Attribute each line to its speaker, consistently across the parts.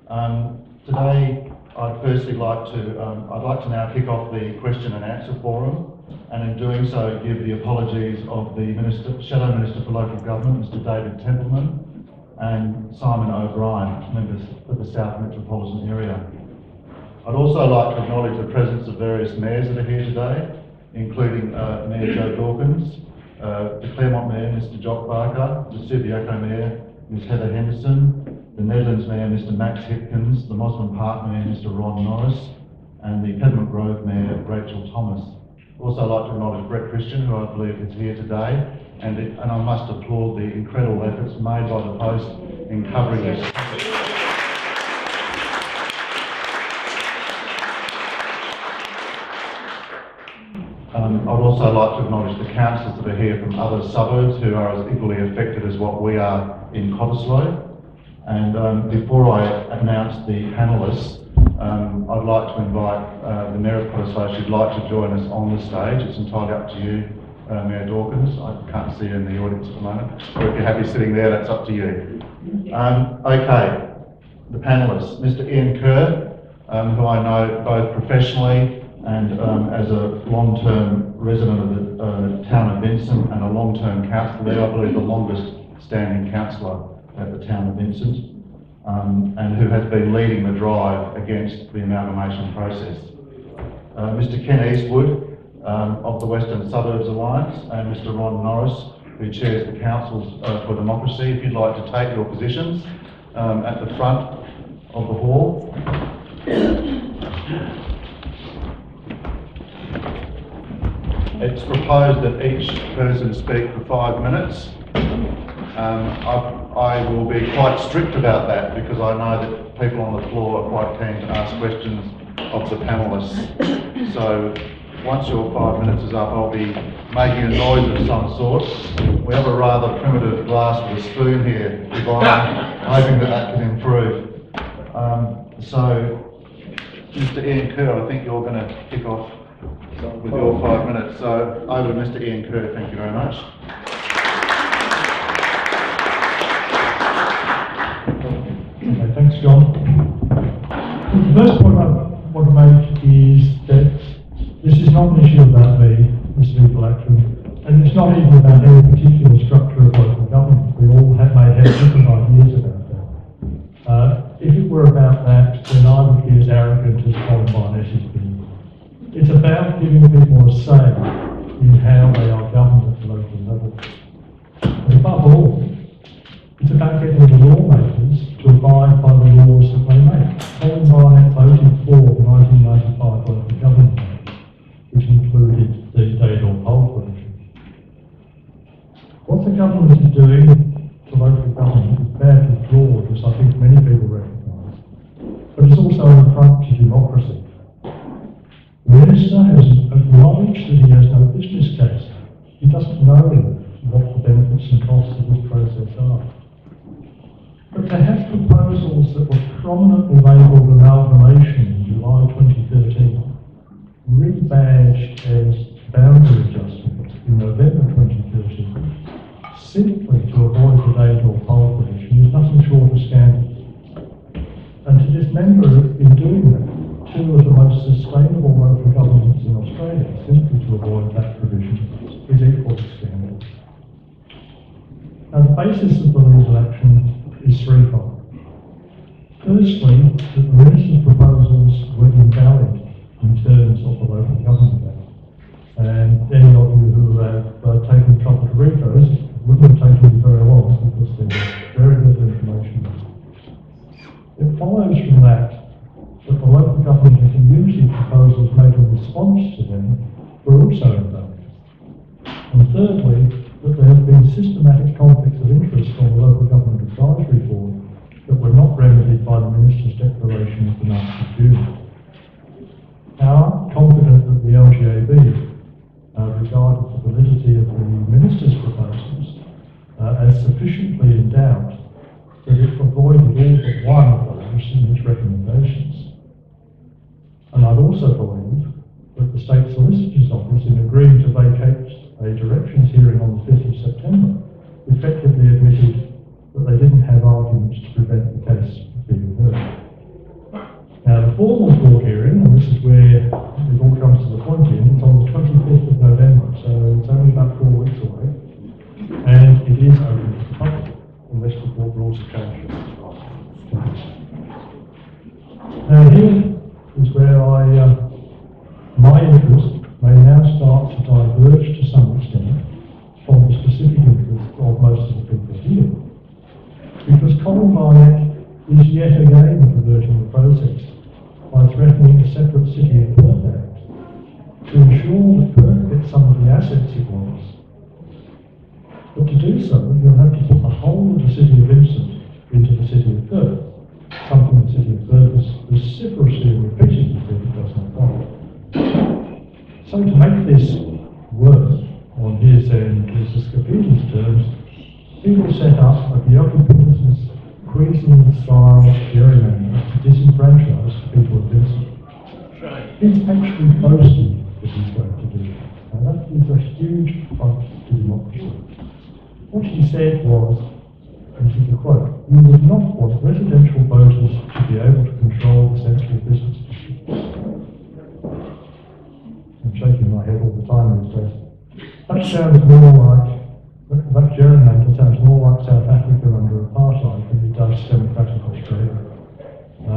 Speaker 1: Today, I'd firstly like to, now kick off the question and answer forum, and in doing so, give the apologies of the Shadow Minister for Local Government, Mr. David Templeman, and Simon O'Brien, members of the South Metropolitan Area. I'd also like to acknowledge the presence of various mayors that are here today, including Mayor Joe Dawkins, the Claremont Mayor, Mr. Jock Barker, the Subiaco Mayor, Ms. Heather Henderson, the Netherlands Mayor, Mr. Max Hipkins, the Mosman Park Mayor, Mr. Ron Norris, and the Pediment Grove Mayor, Rachel Thomas. I'd also like to acknowledge Brett Christian, who I believe is here today, and I must applaud the incredible efforts made by the Post in covering this. I'd also like to acknowledge the councillors that are here from other suburbs who are as equally affected as what we are in Cottesloe. And before I announce the panellists, I'd like to invite the Mayor of Cottesloe, if she'd like to join us on the stage. It's entirely up to you, Mayor Dawkins. I can't see her in the audience at the moment. Or if you're happy sitting there, that's up to you. Okay, the panellists. Mr. Ian Kerr, who I know both professionally and as a long-term resident of the town of Vincent and a long-term councillor there, I believe the longest standing councillor at the town of Vincent, and who has been leading the drive against the amalgamation process. Mr. Ken Eastwood of the Western Suburbs Alliance, and Mr. Ron Norris, who chairs the Councils for Democracy. If you'd like to take your positions at the front of the hall. It's proposed that each person speak for 5 minutes. I will be quite strict about that because I know that people on the floor are quite keen to ask questions of the panellists. So once your 5 minutes is up, I'll be making a noise of some sort. We have a rather primitive glass with a spoon here, Yvonne, hoping that can improve. So, Mr. Ian Kerr, I think you're going to kick off with your 5 minutes. So over to Mr. Ian Kerr, thank you very much.
Speaker 2: Okay, thanks, John. The first point I want to make is that this is not an issue about me, this legal action, and it's not even about any particular structure of local government. We all may have different ideas about that. If it were about that, then I would be as arrogant as Colin Barnett has been. It's about giving people a say in how they are governed at the local level. And above all, it's about getting the lawmakers to abide by the laws that they make. Colin Barnett voted for the 1995 Local Government Act, which included the day-door poll provision. What the government is doing to local government is badly flawed, as I think many people recognise, but it's also an affront to democracy. The Minister has acknowledged that he has no business case. He doesn't know what the benefits and costs of this process are. But to have proposals that were prominently labelled amalgamation in July 2013, rebadged as boundary adjustment in November 2013, simply to avoid the day-door poll provision is nothing short of scandal. And to dismember in doing that, two of the most sustainable local governments in Australia simply to avoid that provision is equally scandal. Now the basis of the legal action is threefold. Firstly, that the Minister's proposals were invalid in terms of the Local Government Act. And any of you who have taken the trouble to read those wouldn't have taken them very long because there's very little information. It follows from that the local government and community proposals made in response to them were also invalid. And thirdly, that there have been systematic conflicts of interest on the Local Government Advisory Board that were not remedied by the Minister's declaration of the 9th of June. Now, I'm confident that the LGAB regarded the validity of the Minister's proposals as sufficiently in doubt that it avoided all but one of those in its recommendations. And I'd also believe that the State Solicitor's Office, in agreeing to vacate a directions hearing on the 5th of September, effectively admitted that they didn't have arguments to prevent the case being heard. formal court hearing, and this is where it all comes to the point here, it's on the 25th of November, so it's only about 4 weeks away, and it is open to the public, unless the court rules have changed. Now here is where my interest may now start to diverge to some extent from the specific interest of most of the people here. Because Colin Barnett is yet again perverting the process by threatening a separate City of Perth Act to ensure that Perth gets some of the assets it wants. But to do so, you'll have to put the whole of the City of Vincent into the City of Perth, something the City of Perth has vociferously repeatedly said it does not want. So to make this work on his and Mrs. Capiti's terms, people set up at the occupants Queensland-style gerrymander to disenfranchise the people of Vincent. It's actually boasting that he's going to do that. Now that is a huge affront to democracy. What he said was, and this is the quote, "We would not want residential voters to be able to control the central business districts." I'm shaking my head all the time these days. That sounds more like, that gerrymander sounds more like South Africa under apartheid than it does democratic Australia. In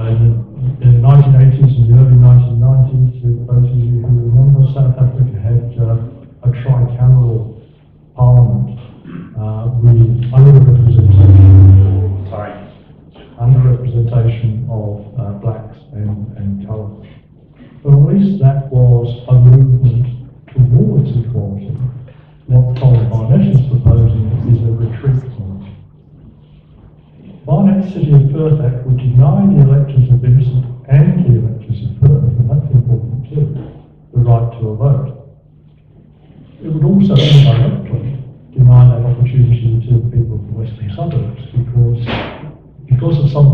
Speaker 2: the 1980s and the early 1990s, those of you who remember, South Africa had a tricameral parliament with underrepresentation of blacks and colours. But at least that was a movement towards equality. What Colin Barnett is proposing is a retreat from it. Barnett's City of Perth Act would deny the electors of Vincent and the electors of Perth, and that's important too, the right to a vote. It would also indirectly deny that opportunity to the people of the western suburbs because of some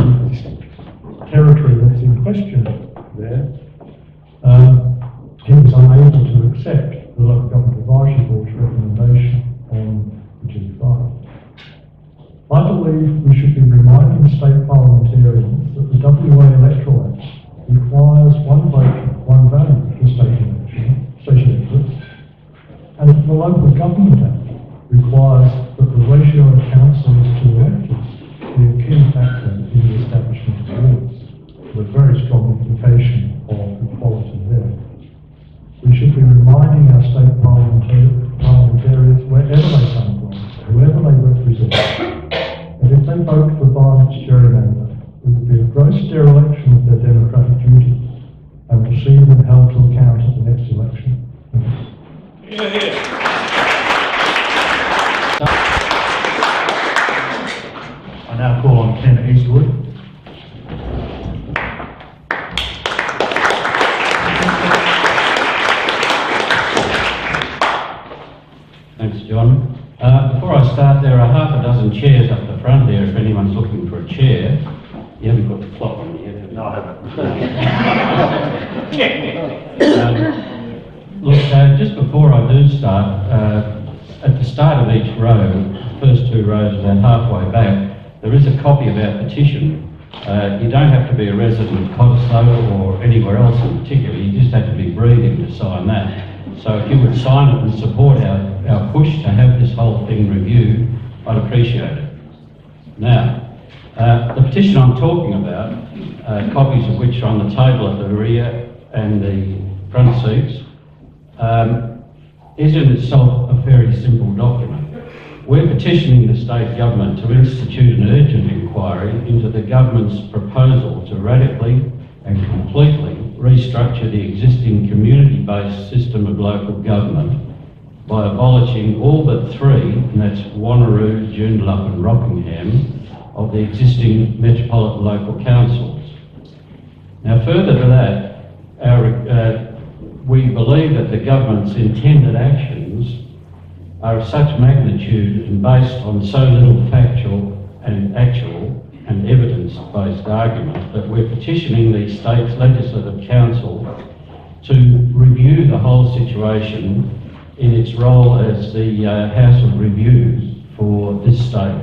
Speaker 2: territory that's in question there. He was unable to accept the Local Government Advisory Board's recommendation on the G5. I believe we should be reminding state parliamentarians that the WA Electoral Act requires one vote, one value for state electors, and that the Local Government Act requires that the ratio of councillors to electors be a key factor in the establishment of wards, with very strong implication of equality there. We should be reminding our state parliamentarians, wherever they come from, whoever they represent, that if they vote for Barnett's gerrymander, it would be a gross dereliction of their democratic duty and to see them held to account at the next election.
Speaker 1: I now call on Ken Eastwood.
Speaker 3: Thanks, John. Before I start, there are half a dozen chairs up the front there if anyone's looking for a chair. You haven't got the clock on yet, have you?
Speaker 1: No, I haven't.
Speaker 3: Look, just before I do start, at the start of each row, the first two rows about halfway back, there is a copy of our petition. You don't have to be a resident of Cottesloe or anywhere else in particular, you just have to be breathing to sign that. So if you would sign it and support our push to have this whole thing reviewed, I'd appreciate it. Now, the petition I'm talking about, copies of which are on the table at the rear and the front seats, is in itself a very simple document. We're petitioning the state government to institute an urgent inquiry into the government's proposal to radically and completely restructure the existing community-based system of local government by abolishing all but three, and that's Wanneroo, Joondalup and Rockingham, of the existing metropolitan local councils. Now further to that, we believe that the government's intended actions are of such magnitude and based on so little factual and actual and evidence-based argument that we're petitioning the state's legislative council to review the whole situation in its role as the House of Reviews for this state.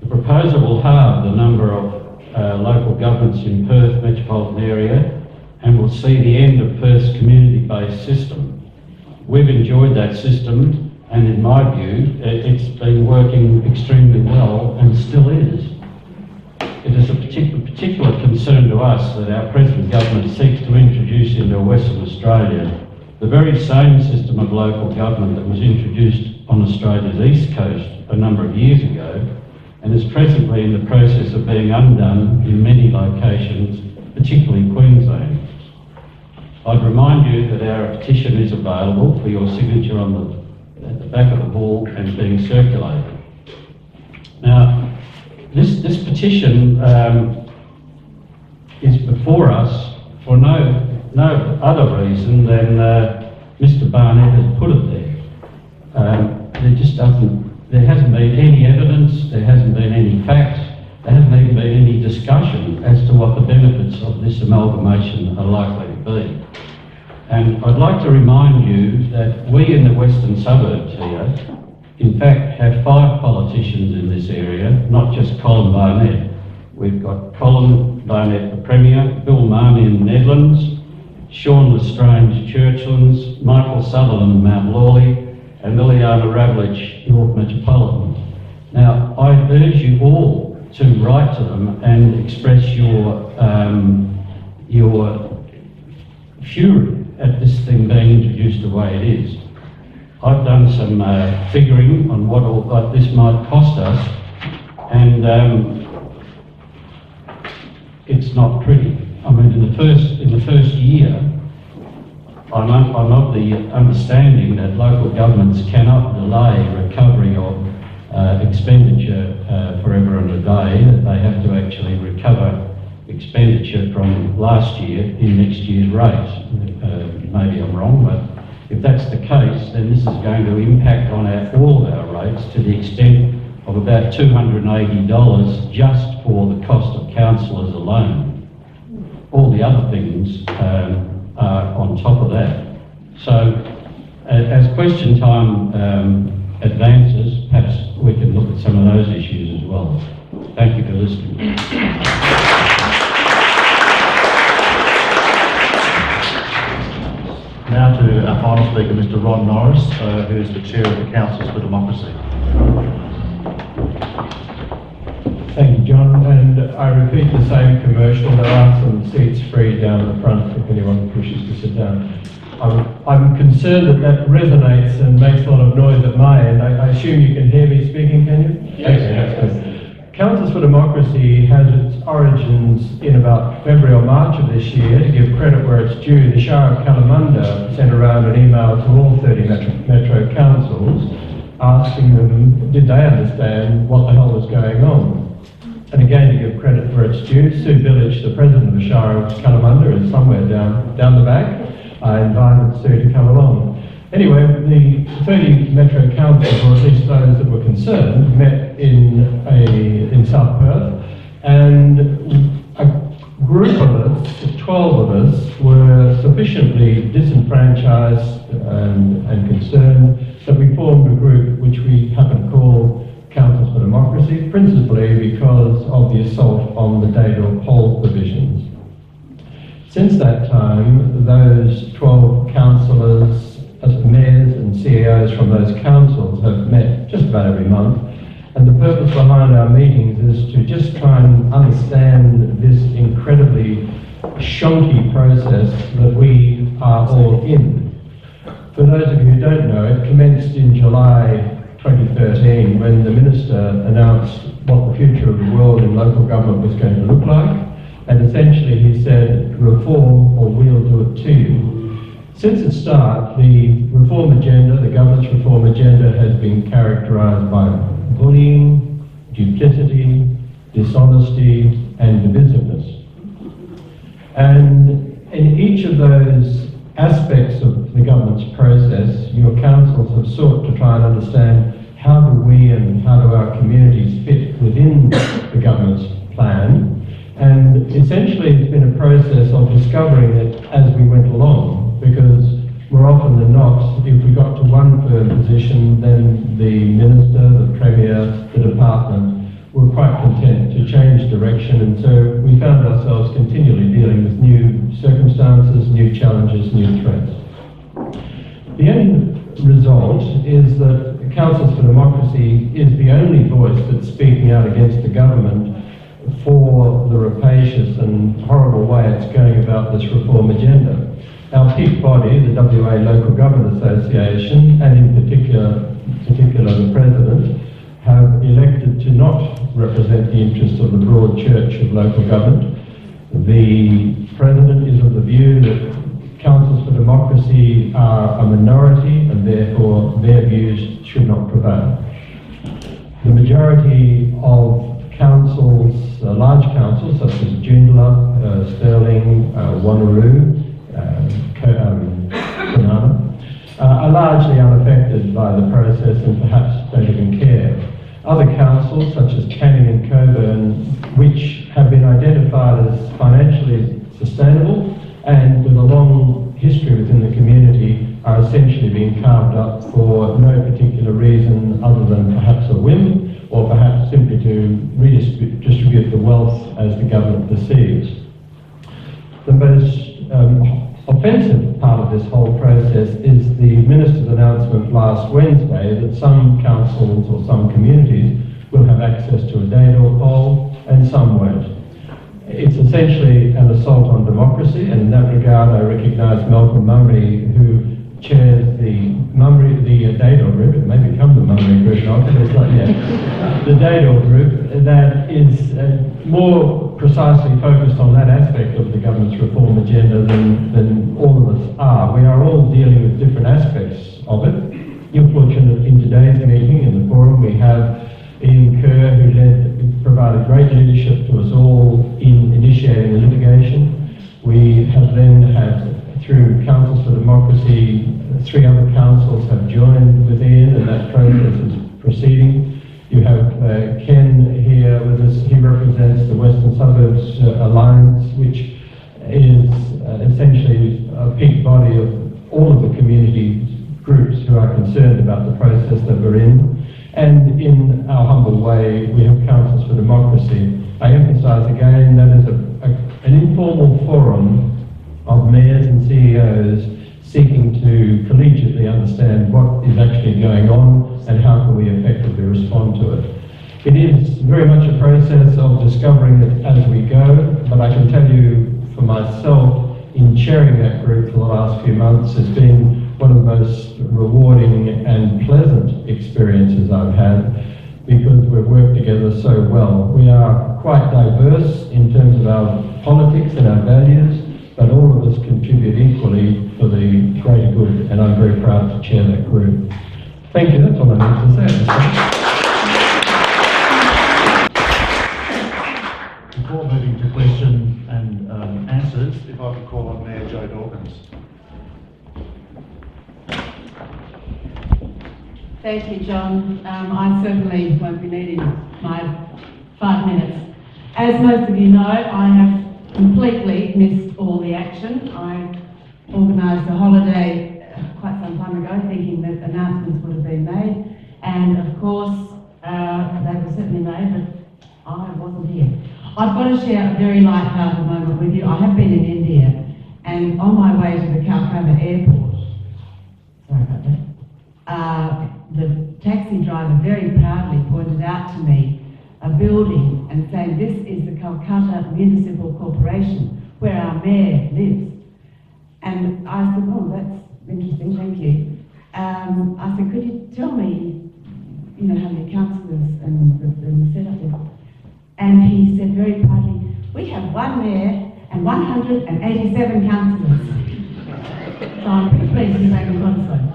Speaker 3: The proposal will halve the number of local governments in Perth metropolitan area and will see the end of Perth's community-based system. We've enjoyed that system, and in my view, it's been working extremely well and still is. It is a particular concern to us that our present government seeks to introduce into Western Australia the very same system of local government that was introduced on Australia's east coast a number of years ago, and is presently in the process of being undone in many locations, particularly Queensland. I'd remind you that our petition is available for your signature at the back of the ball and being circulated. Now, this petition is before us for no other reason than Mr. Barnett has put it there. There hasn't been any evidence, there hasn't been any facts, there hasn't even been any discussion as to what the benefits of this amalgamation are likely to be. And I'd like to remind you that we in the western suburbs here, in fact, have 5 politicians in this area, not just Colin Barnett. We've got Colin Barnett, the Premier, Bill Marmion, Nedlands, Sean Lestrange, Churchlands, Michael Sutherland, Mount Lawley, and Liliana Ravlich, York Metropolitan. Now, I urge you all to write to them and express your fury at this thing being introduced the way it is. I've done some figuring on what all this might cost us, and it's not pretty. I mean, in the first year, I'm of the understanding that local governments cannot delay recovery of expenditure forever and a day, that they have to actually recover expenditure from last year in next year's rates. Maybe I'm wrong, but if that's the case, then this is going to impact on all of our rates to the extent of about $280 just for the cost of councillors alone. All the other things are on top of that. So as question time advances, perhaps we can look at some of those issues as well. Thank you for listening.
Speaker 1: Now to our final speaker, Mr. Ron Norris, who is the Chair of the Councils for Democracy.
Speaker 4: Thank you, John, and I repeat the same commercial. There are some seats free down the front if anyone wishes to sit down. I'm concerned that resonates and makes a lot of noise at my end. I assume you can hear me speaking, can you?
Speaker 3: Yes.
Speaker 4: Okay. Councils for Democracy has its origins in about February or March of this year. To give credit where it's due, the Shire of Kalamunda sent around an email to all 30 metro councils asking them, did they understand what the hell was going on? And again, to give credit where it's due, Sue Village, the president of the Shire of Kalamunda, is somewhere down the back. I invited Sue to come along. Anyway, the 30 metro councils, or at least those that were concerned, met in South Perth, and a group of us, 12 of us, were sufficiently disenfranchised and concerned that we formed a group which we happen to call Councils for Democracy, principally because of the assault on the date of poll provisions. Since that time, those 12 councillors, as mayors and CEOs from those councils, have met just about every month, and the purpose behind our meetings is to just try and understand this incredibly shonky process that we are all in. For those of you who don't know, it commenced in July 2013 when the Minister announced what the future of the world in local government was going to look like, and essentially he said, reform or we'll do it to you. Since its start, the reform agenda, the government's reform agenda, has been characterised by bullying, duplicity, dishonesty and divisiveness. And in each of those aspects of the government's process, your councils have sought to try and understand how do we and how do our communities fit within the government's plan. And essentially it's been a process of discovering it as we went along, because more often than not, if we got to one firm position, then the Minister, the Premier, the Department were quite content to change direction, and so we found ourselves continually dealing with new circumstances, new challenges, new threats. The end result is that Councils for Democracy is the only voice that's speaking out against the government for the rapacious and horrible way it's going about this reform agenda. Our peak body, the WA Local Government Association, and in particular the President, have elected to not represent the interests of the broad church of local government. The President is of the view that Councils for Democracy are a minority and therefore their views should not prevail. The majority of councils, large councils such as Joondalup, Stirling, Wanneroo, Kwinana, are largely unaffected by the process and perhaps don't even care. Other councils such as Canning and Coburn, which have been identified as financially sustainable and with a long history within the community, are essentially being carved up for no particular reason other than perhaps a whim, or perhaps simply to redistribute the wealth as the government perceives. The most offensive part of this whole process is the Minister's announcement last Wednesday that some councils or some communities will have access to a day-door poll and some won't. It's essentially an assault on democracy, and in that regard I recognise Malcolm Mummery, who chairs the Daydor group. It may become the Mummery group, the Daydor group, that is more precisely focused on that aspect of the government's reform agenda than all of us are. We are all dealing with different aspects of it. You're fortunate in today's meeting, in the forum, we have Ian Kerr, who provided great leadership to us all in initiating the litigation. We have then had, through Councils for Democracy, 3 other councils have joined with Ian, and that process is proceeding. You have Ken here with us. He represents the Western Suburbs Alliance, which is essentially a peak body of all of the community groups who are concerned about the process that we're in. And in our humble way, we have Councils for Democracy. I emphasise again that is an informal forum of mayors and CEOs seeking to collegiately understand what is actually going on and how can we effectively respond to it. It is very much a process of discovering it as we go, but I can tell you for myself, in chairing that group for the last few months, it's been one of the most rewarding and pleasant experiences I've had, because we've worked together so well. We are quite diverse in terms of our politics and our values, but all of us contribute equally for the greater good, and I'm very proud to chair that group. Thank you, that's all I need to say.
Speaker 1: Before moving to question and answers, if I could call on Mayor Joe Dawkins.
Speaker 5: Thank you, John. I certainly won't be needing my 5 minutes. As most of you know, I have completely missed all the action. I organised a holiday quite some time ago thinking that announcements would have been made, and of course they were certainly made, but I wasn't here. I've got to share a very light-hearted moment with you. I have been in India, and on my way to the Calcutta airport, sorry about that, the taxi driver very proudly pointed out to me a building and saying, this is the Calcutta Municipal Corporation where our mayor lives. And I said, oh, that's interesting, thank you. I said, could you tell me, how many councillors and the setup is? And he said very proudly, we have 1 mayor and 187 councillors. So I'm pretty pleased to be back in Cottesloe.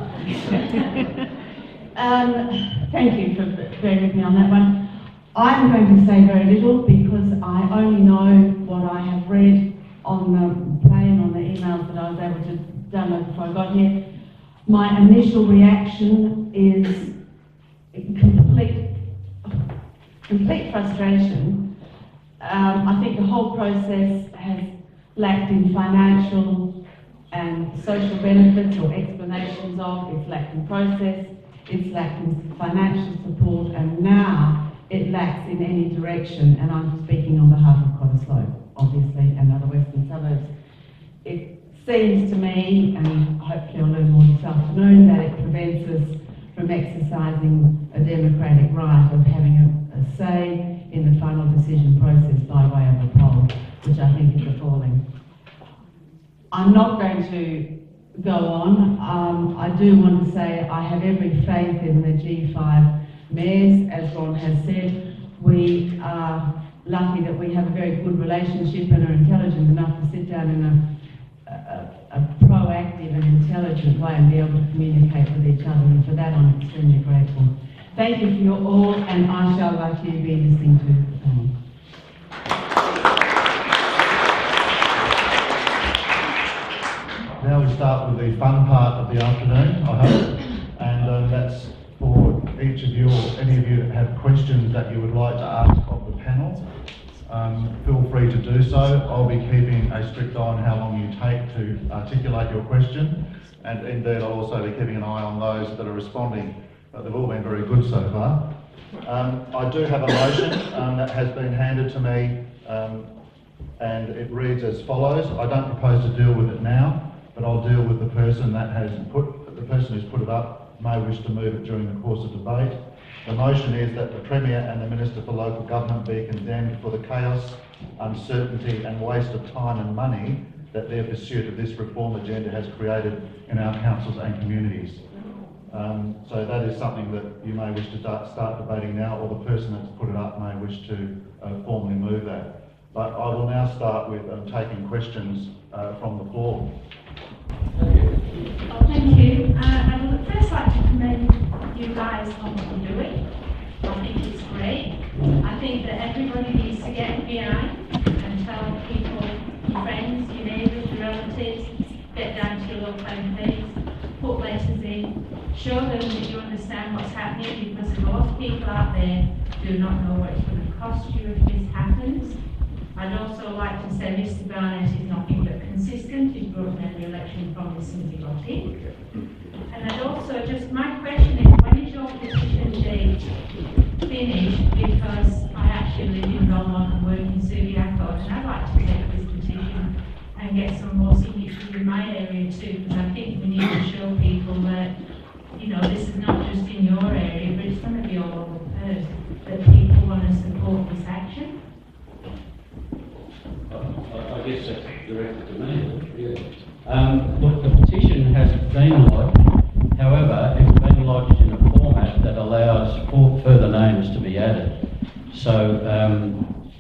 Speaker 5: Thank you for bearing with me on that one. I'm going to say very little because I only know what I have read on the plane, on the emails that I was able to download before I got here. My initial reaction is complete frustration. I think the whole process has lacked in financial and social benefits or explanations of, it's lacked in process, it's lacked in financial support, and now it lacks in any direction, and I'm speaking on behalf of Cottesloe, obviously, and other western suburbs. It seems to me, and hopefully I'll learn more this afternoon, that it prevents us from exercising a democratic right of having a say in the final decision process by way of a poll, which I think is appalling. I'm not going to go on. I do want to say I have every faith in the G5 mayors. As Ron has said, we are lucky that we have a very good relationship and are intelligent enough to sit down in a proactive and intelligent way and be able to communicate with each other, and for that I'm extremely grateful. Thank you for your all, and I shall likely be listening to the panel.
Speaker 1: Now we start with the fun part of the afternoon, I hope, and that's for each of you or any of you that have questions that you would like to ask of the panel. Feel free to do so. I'll be keeping a strict eye on how long you take to articulate your question, and indeed I'll also be keeping an eye on those that are responding, but they've all been very good so far. I do have a motion that has been handed to me, and it reads as follows. I don't propose to deal with it now, but I'll deal with the person who's put it up may wish to move it during the course of debate. The motion is that the Premier and the Minister for Local Government be condemned for the chaos, uncertainty and waste of time and money that their pursuit of this reform agenda has created in our councils and communities. So that is something that you may wish to start debating now, or the person that's put it up may wish to formally move that. But I will now start with taking questions from the floor.
Speaker 6: Oh, thank you. I would first like to commend you guys on what you're doing. I think it's great. I think that everybody needs to get behind and tell people, your friends, your neighbours, your relatives, get down to your local MPs, put letters in, show them that you understand what's happening, because a lot of people out there do not know what it's going to cost you if this happens. I'd also like to say Mr. Barnett is nothing but consistent. He's brought down the election promise since he got in. And I'd also just, my question is, when is your petition date finished? Because I actually live in Belmont and work in Civic, and I'd like to take this petition and get some more signatures in my area too, because I think we need to show people that, you know, this is not just in your area, but it's going to be all over Perth, that people want to support this action.
Speaker 3: I guess that's directed to me. Look, the petition has been lodged. However, it's been lodged in a format that allows further names to be added. So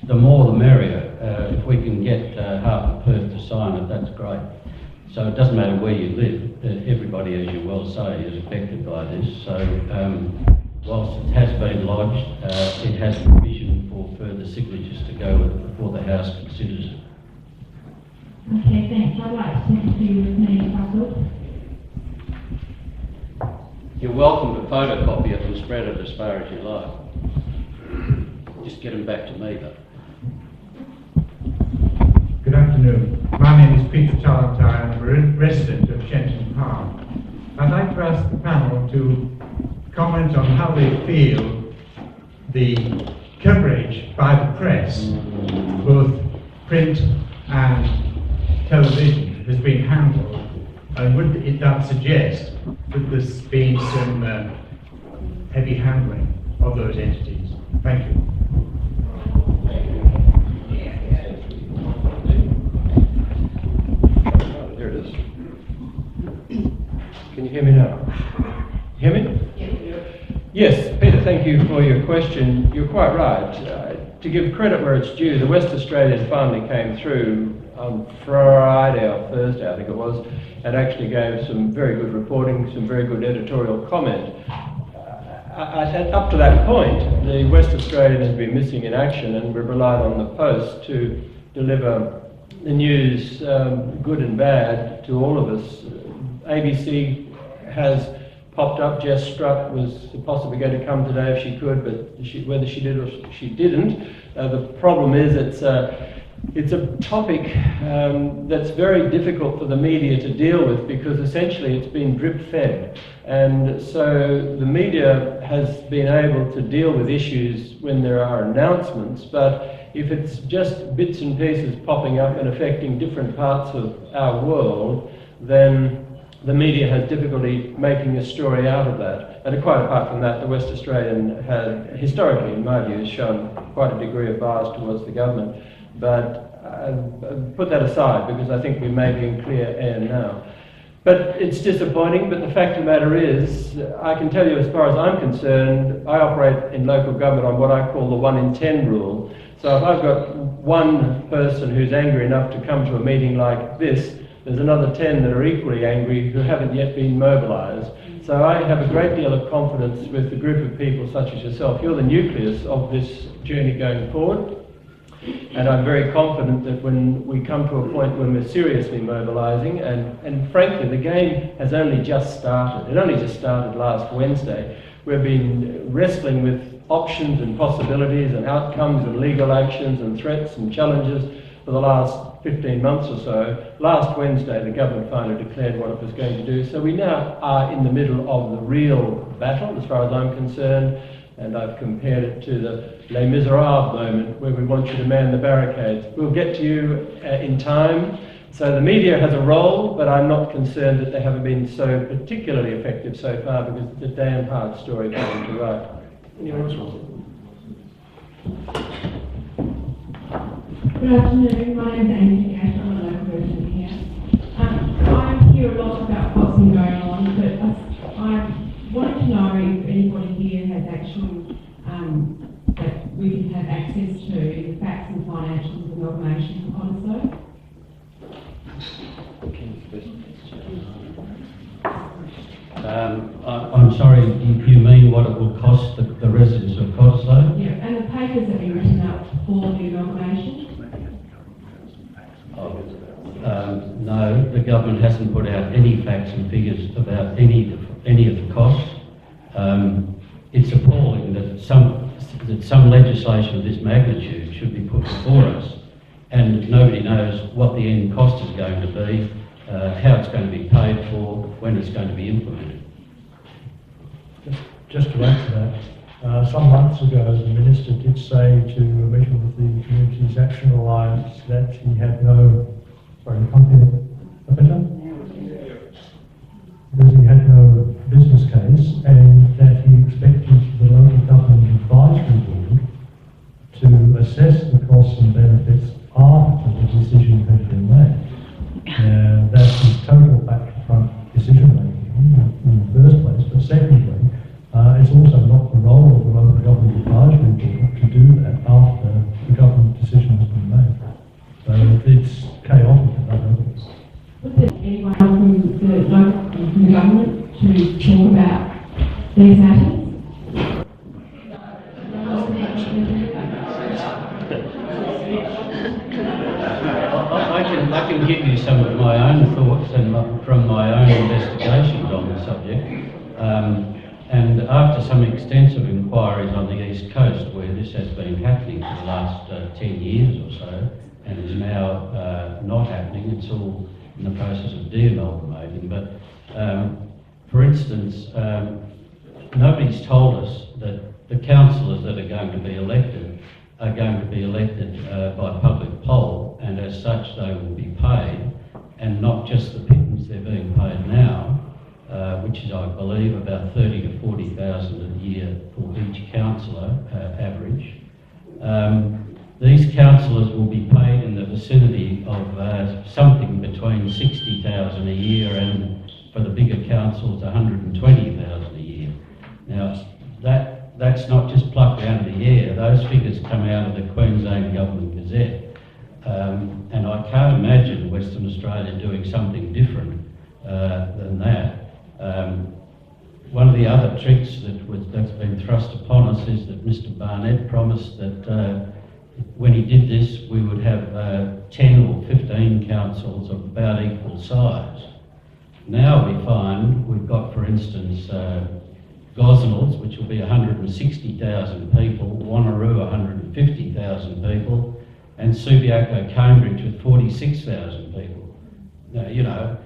Speaker 3: the more the merrier. If we can get half of Perth to sign it, that's great. So it doesn't matter where you live. Everybody, as you well say, is affected by this. So whilst it has been lodged, it has provision for further signatures to go with it before the House considers it.
Speaker 6: Okay, thanks. I'd like to continue with me, Russell.
Speaker 3: You're welcome to photocopy it and spread it as far as you like. Just get them back to me, though.
Speaker 7: Good afternoon. My name is Peter Tarleton. I'm a resident of Shenton Park. I'd like to ask the panel to comment on how they feel the coverage by the press, both print and television, has been handled, and would that suggest that there's been some heavy handling of those entities? Thank you.
Speaker 4: There it is. Can you hear me now? Hear me? Yes, Peter, thank you for your question. You're quite right. To give credit where it's due, the West Australian finally came through on Friday or Thursday, I think it was, and actually gave some very good reporting, some very good editorial comment. Up to that point, the West Australian has been missing in action, and we've relied on the Post to deliver the news, good and bad, to all of us. ABC has popped up. Jess Strutt was possibly going to come today if she could, but whether she did or she didn't. The problem is it's it's a topic that's very difficult for the media to deal with, because essentially it's been drip-fed. And so the media has been able to deal with issues when there are announcements, but if it's just bits and pieces popping up and affecting different parts of our world, then the media has difficulty making a story out of that. And quite apart from that, the West Australian had, historically, in my view, shown quite a degree of bias towards the government. But put that aside, because I think we may be in clear air now. But it's disappointing, but the fact of the matter is, I can tell you, as far as I'm concerned, I operate in local government on what I call the 1 in 10 rule. So if I've got one person who's angry enough to come to a meeting like this, there's another 10 that are equally angry who haven't yet been mobilised. So I have a great deal of confidence with the group of people such as yourself. You're the nucleus of this journey going forward. And I'm very confident that when we come to a point when we're seriously mobilising, and frankly, the game has only just started. It only just started last Wednesday. We've been wrestling with options and possibilities and outcomes and legal actions and threats and challenges for the last 15 months or so. Last Wednesday, the government finally declared what it was going to do. So we now are in the middle of the real battle, as far as I'm concerned. And I've compared it to the Les Miserables moment, where we want you to man the barricades. We'll get to you in time. So the media has a role, but I'm not concerned that they haven't been so particularly effective so far, because it's a damn hard story for them to write. Anyone else?
Speaker 8: Good afternoon, my name is Amy Cash, I'm a local resident here. I hear a lot about what's been going on, but I wanted to know if anybody here has actually, that we can have access to the facts and financials of amalgamation for Cottesloe.
Speaker 3: I'm sorry, you mean what it will cost the residents of Cottesloe?
Speaker 8: Yeah, and the papers that have been written up for the amalgamation.
Speaker 3: No, the government hasn't put out any facts and figures about any of the costs. It's appalling that some legislation of this magnitude should be put before us, and nobody knows what the end cost is going to be, how it's going to be paid for, when it's going to be implemented.
Speaker 2: Just to add to that, some months ago the Minister did say to a meeting with the Communities Action Alliance that he had no, sorry, the company, because he had no business case, and that he expected the local government advisory board to assess the costs and benefits after the decision had been made. That is total back-to-front decision-making in the first place, but secondly, it's also not the role of the local government advisory board to do that after the government decision has been made. So it's chaotic at that level.
Speaker 8: Was there anyone from the government to talk about these matters?
Speaker 3: I can give you some of my own thoughts and from my own investigations on the subject. And after some extensive inquiries on the East Coast, where this has been happening for the last 10 years or so, and is now not happening, it's all in the process of de-amalgamating. But for instance, nobody's told us that the councillors that are going to be elected are going to be elected by public poll, and as such they will be paid, and not just the pittance they're being paid now, which is, I believe, about 30 to 40,000 a year for each councillor average. These councillors will be paid in the vicinity of something between 60,000 a year, and for the bigger councils 120,000 a year. Now that's not just plucked out of the air. Those figures come out of the Queensland Government Gazette, and I can't imagine Western Australia doing something different than that. One of the other tricks that's been thrust upon us is that Mr. Barnett promised that when he did this, we would have 10 or 15 councils of about equal size. Now we find we've got, for instance, Gosnells, which will be 160,000 people, Wanneroo 150,000 people, and Subiaco Cambridge with 46,000 people. Now, you know,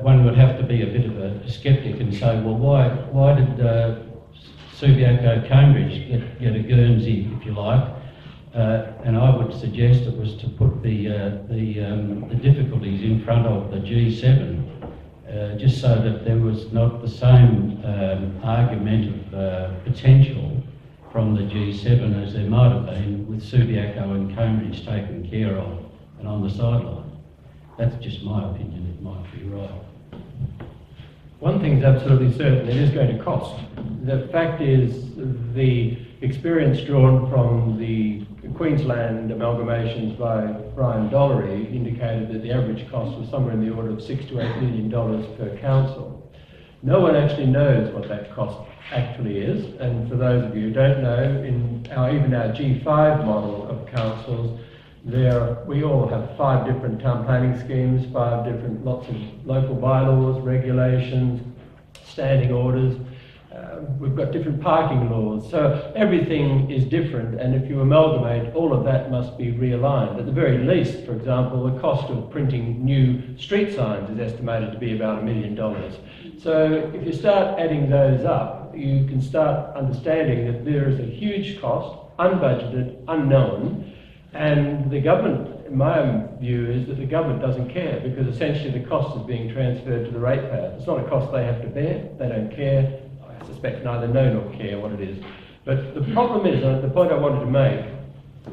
Speaker 3: one would have to be a bit of a sceptic and say, well, why did Subiaco Cambridge get a Guernsey, if you like? And I would suggest it was to put the difficulties in front of the G7, just so that there was not the same argument of potential from the G7 as there might have been with Subiaco and Cambridge taken care of and on the sideline. That's just my opinion, it might be right.
Speaker 4: One thing's absolutely certain, it is going to cost. The fact is, the experience drawn from the Queensland amalgamations by Brian Dollery indicated that the average cost was somewhere in the order of $6 to $8 million per council. No one actually knows what that cost actually is, and for those of you who don't know, in even our G5 model of councils, we all have 5 different town planning schemes, lots of local bylaws, regulations, standing orders. We've got different parking laws, so everything is different, and if you amalgamate, all of that must be realigned. At the very least, for example, the cost of printing new street signs is estimated to be about $1 million. So if you start adding those up, you can start understanding that there is a huge cost, unbudgeted, unknown, and the government, in my view, is that the government doesn't care, because essentially the cost is being transferred to the ratepayers. It's not a cost they have to bear, they don't care. I suspect neither know nor care what it is. But the problem is, the point I wanted to make,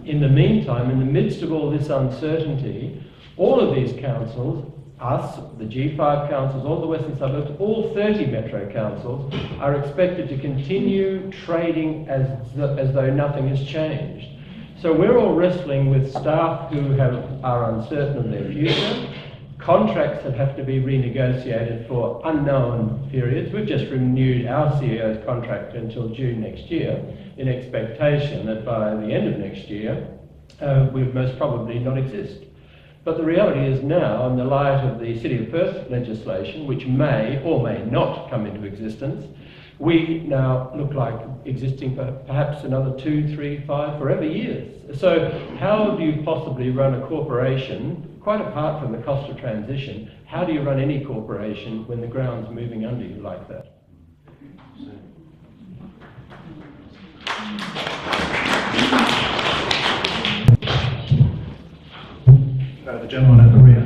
Speaker 4: in the meantime, in the midst of all this uncertainty, all of these councils, us, the G5 councils, all the western suburbs, all 30 metro councils, are expected to continue trading as though nothing has changed. So we're all wrestling with staff who are uncertain of their future, contracts that have to be renegotiated for unknown periods. We've just renewed our CEO's contract until June next year in expectation that by the end of next year we'll most probably not exist. But the reality is now, in the light of the City of Perth legislation, which may or may not come into existence, we now look like existing for perhaps another 2, 3, 5, forever years. So how do you possibly run a corporation, quite apart from the cost of transition, how do you run any corporation when the ground's moving under you like that?
Speaker 1: The gentleman at the rear.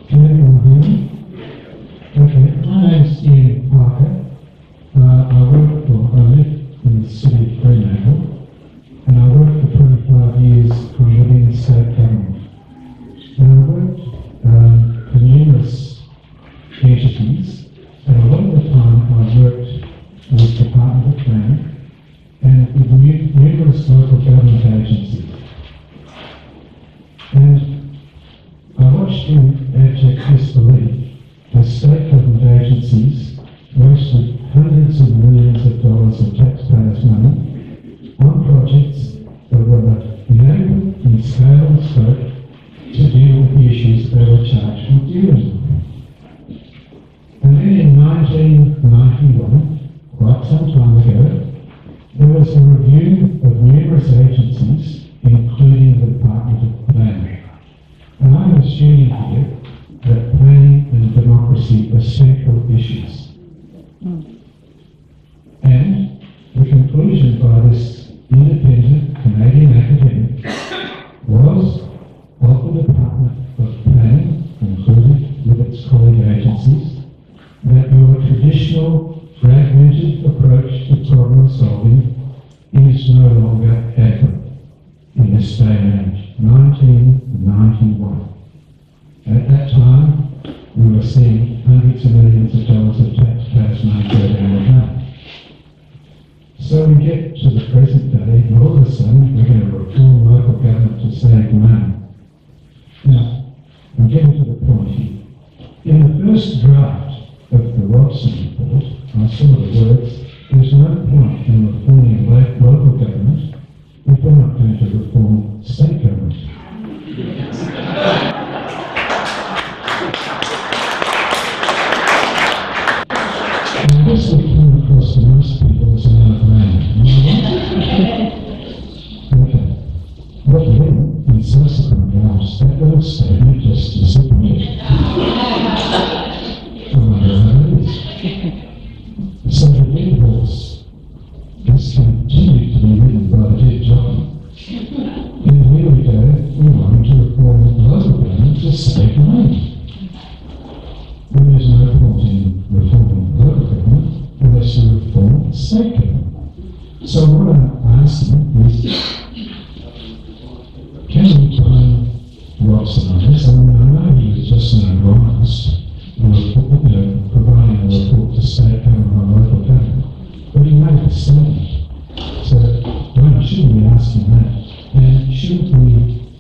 Speaker 9: Can everyone hear me? Okay, my name's Ian Parker. I live in the city of Fremantle, and I worked for 25 years from within state government. And I worked for numerous entities, and a lot of the time I worked with the Department of Planning and with numerous local government agencies. And I watched in abject disbelief as state government agencies wasted hundreds of millions of dollars of taxpayers' money on projects that were inadequate in scale and scope to deal with the issues they were charged with dealing with. And then in 1991, quite some time ago, there was a review of numerous agencies, including the Department of Planning. And I'm assuming here that planning and democracy are central issues. And the conclusion by this independent Canadian academic was of the Department of Planning, included with its colleague agencies, that your traditional fragmented approach to problem solving is no longer adequate in this day and age. 1991. At that time, we were seeing hundreds of millions of dollars of taxpayers' money go down the drain. So we get to the present day, and all of a sudden we're going to reform local government to save money. Now, I'm getting to the point here. In the first draft of the Robson report, I saw the words, there's no point in reforming local government if we're not going to reform state government. And this will come across to most people as an outland. Okay. But then, your statement just disappeared. So the reports just continue to be written by the dear John. And here we go, we want to reform the local government to save money. There is no point in reforming the local government unless you reform the state government. So what I'm asking is, can we find Robson on this? I know he was just an organised, providing a report to state government and local government, but he made a statement. So why shouldn't we ask him that? And shouldn't we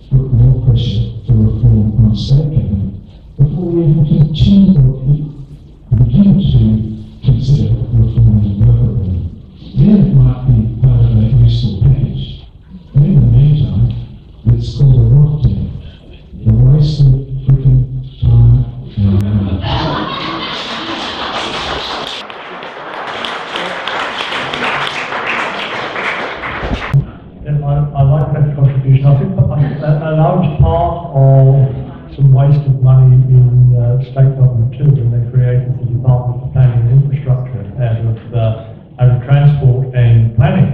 Speaker 9: put more pressure to reform on state government before we even begin to consider reforming local government? Then it might be part of that useful package. But in the meantime, it's called a rock down. A waste of freaking time and money.
Speaker 2: I like that contribution. I think a large part of some wasted money in state government too, when they created the Department for Planning and Infrastructure out of transport and planning.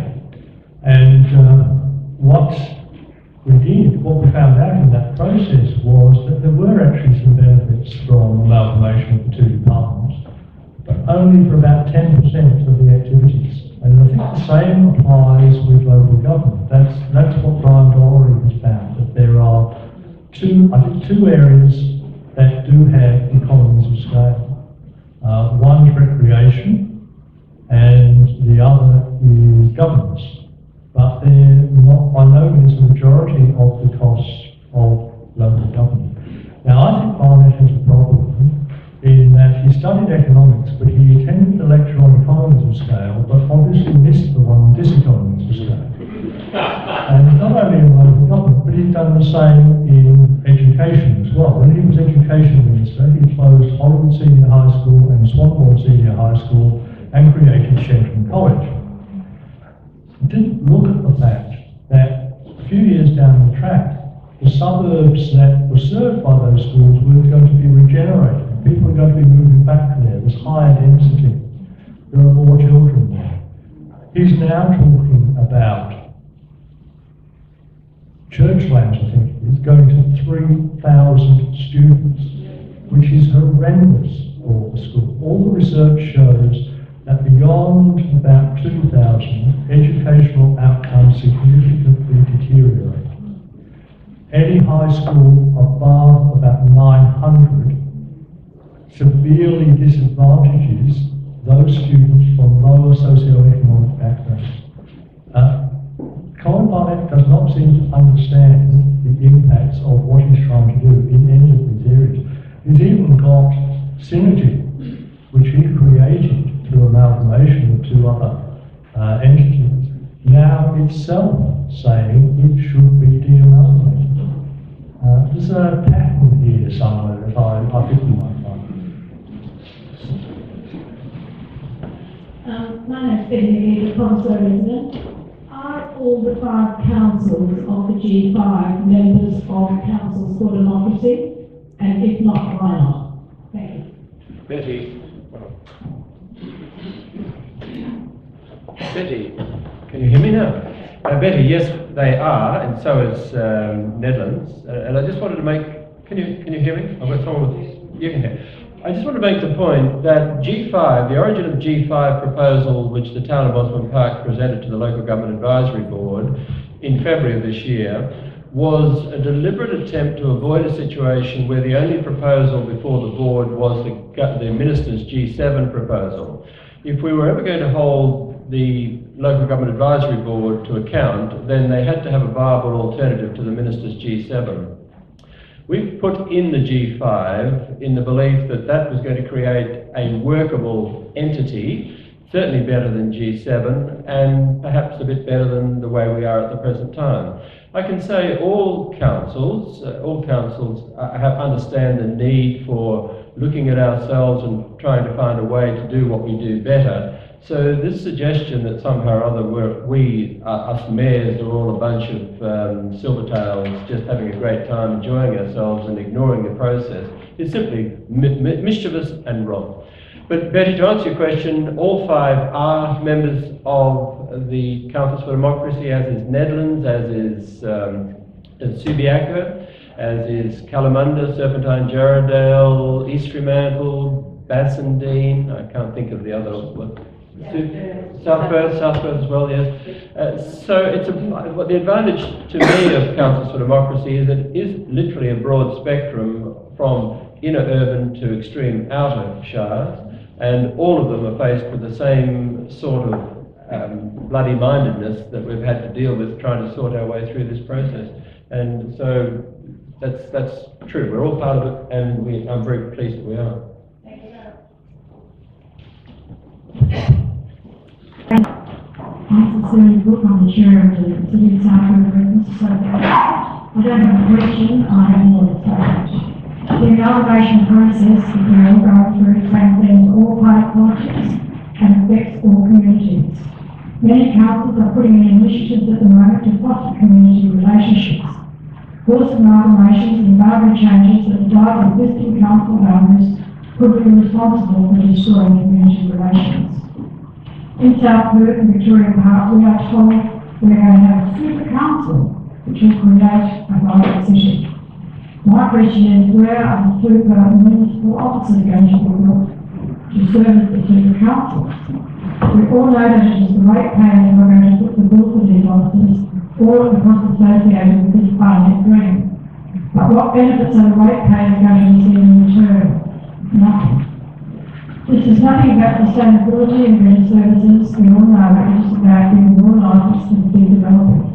Speaker 2: And what we found out in that process was that there were actually some benefits from amalgamation of the two departments, but only for about 10% of the activities. And I think the same applies with local government. That's what Brian Dory has found, that there are two areas that do have economies of scale. One is recreation, and the other is governance. But they're not by no means the majority of the costs of local government. Now, I think Barnett has a problem in that he studied economics, but he attended the lecture on economies of scale, but obviously missed the one diseconomies of scale. And not only in local government, but he's done the same in education as well. When he was education minister, he closed Hollywood Senior High School and Swanbourne Senior High School and created Shenton College. Didn't look at the fact that a few years down the track, the suburbs that were served by those schools were going to be regenerated. People are going to be moving back there. There's higher density. There are more children there. He's now talking about Churchlands, I think it is, going to 3,000 students, which is horrendous for the school. All the research shows that beyond about 2,000, educational outcomes significantly deteriorate. Any high school above about 900 severely disadvantages those students from lower socioeconomic backgrounds. Colin Barnett does not seem to understand the impacts of what he's trying to do in any of these areas. He's even got synergy, which he created through amalgamation of two other entities, now itself saying it should be de-amalgamated. There's a pattern here somewhere that I think we might find.
Speaker 8: My name's Betty, the Cottesloe resident. Are all the 5 councils of the G5 members of Councils for Democracy? And if not, why not? Thank you.
Speaker 4: Betty, can you hear me now? Betty, yes, they are, and so is Netherlands. And I just wanted to make, can you hear me? I've got someone with, you can hear. I just want to make the point that G5, the origin of G5 proposal, which the town of Osborne Park presented to the Local Government Advisory Board in February of this year, was a deliberate attempt to avoid a situation where the only proposal before the board was the minister's G7 proposal. If we were ever going to hold the Local Government Advisory Board to account, then they had to have a viable alternative to the minister's G7. We've put in the G5 in the belief that that was going to create a workable entity, certainly better than G7, and perhaps a bit better than the way we are at the present time. I can say all councils understand the need for looking at ourselves and trying to find a way to do what we do better. So this suggestion that somehow or other us mayors are all a bunch of silvertails just having a great time enjoying ourselves and ignoring the process is simply mischievous and wrong. But Betty, to answer your question, all 5 are members of the Councils for Democracy, as is Nedlands, as is Subiaco, as is Kalamunda, Serpentine, Jarrahdale, East Fremantle, Bassendean, I can't think of the other one. South Perth as well, yes. So it's the advantage to me of Councils for Democracy is that it is literally a broad spectrum from inner urban to extreme outer shires, and all of them are faced with the same sort of bloody-mindedness that we've had to deal with trying to sort our way through this process. And so that's true. We're all part of it, and I'm very pleased that we are.
Speaker 10: I'm Susan Brooke, I'm the chair of the Civic Residents Association. I don't have a question, I have more to say. The amalgamation process is now going through transcends all party politics and affects all communities. Many councils are putting in initiatives at the moment to foster community relationships. Forced amalgamations and boundary changes that divide existing council boundaries could be responsible for destroying community relations. In South Perth and Victoria Park, we are told we're going to have a super council which will create a vibrant city. My question is, where are the super municipal offices going to be built to service the super councils? We all know that it is the ratepayers who are going to put the bill for these offices, or the cost associated with this Barnett Green. But what benefits are the ratepayers going to receive in return? Nothing. This is nothing about sustainability and better services. We all know it is about giving more license to the big developers.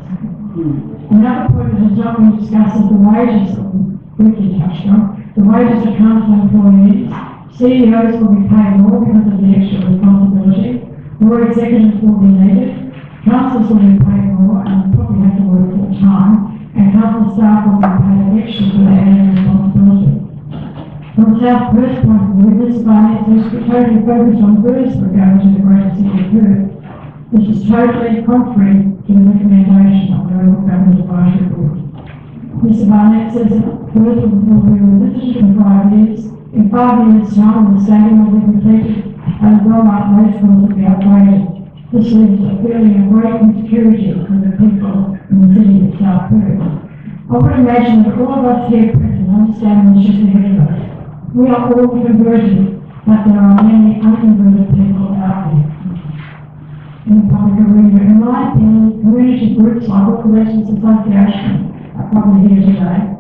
Speaker 10: Another point that has not been discussed is the wages that we touched on. The wages of council employees. CEOs will be paid more because of the extra responsibility. More executives will be needed. Councils will be paid more and probably have to work full time. And council staff will be paid extra for their added responsibility. From South Perth's point of view, this finance is totally focused on birds regard to the greater city of Perth. This is totally contrary to the recommendation of the Local Government Advisory Board. Mr. Barnett says that Perth will be revisited in 5 years. In 5 years' time, the stadium will be completed and the Belmont racecourse will be upgraded. This leaves a feeling of great insecurity for the people in the city of South Perth. I would imagine that all of us here present understand what's just ahead of us. We are all converted, but there are many unconverted people out there in the public arena. In my opinion, community groups like All Residents Association are probably here today,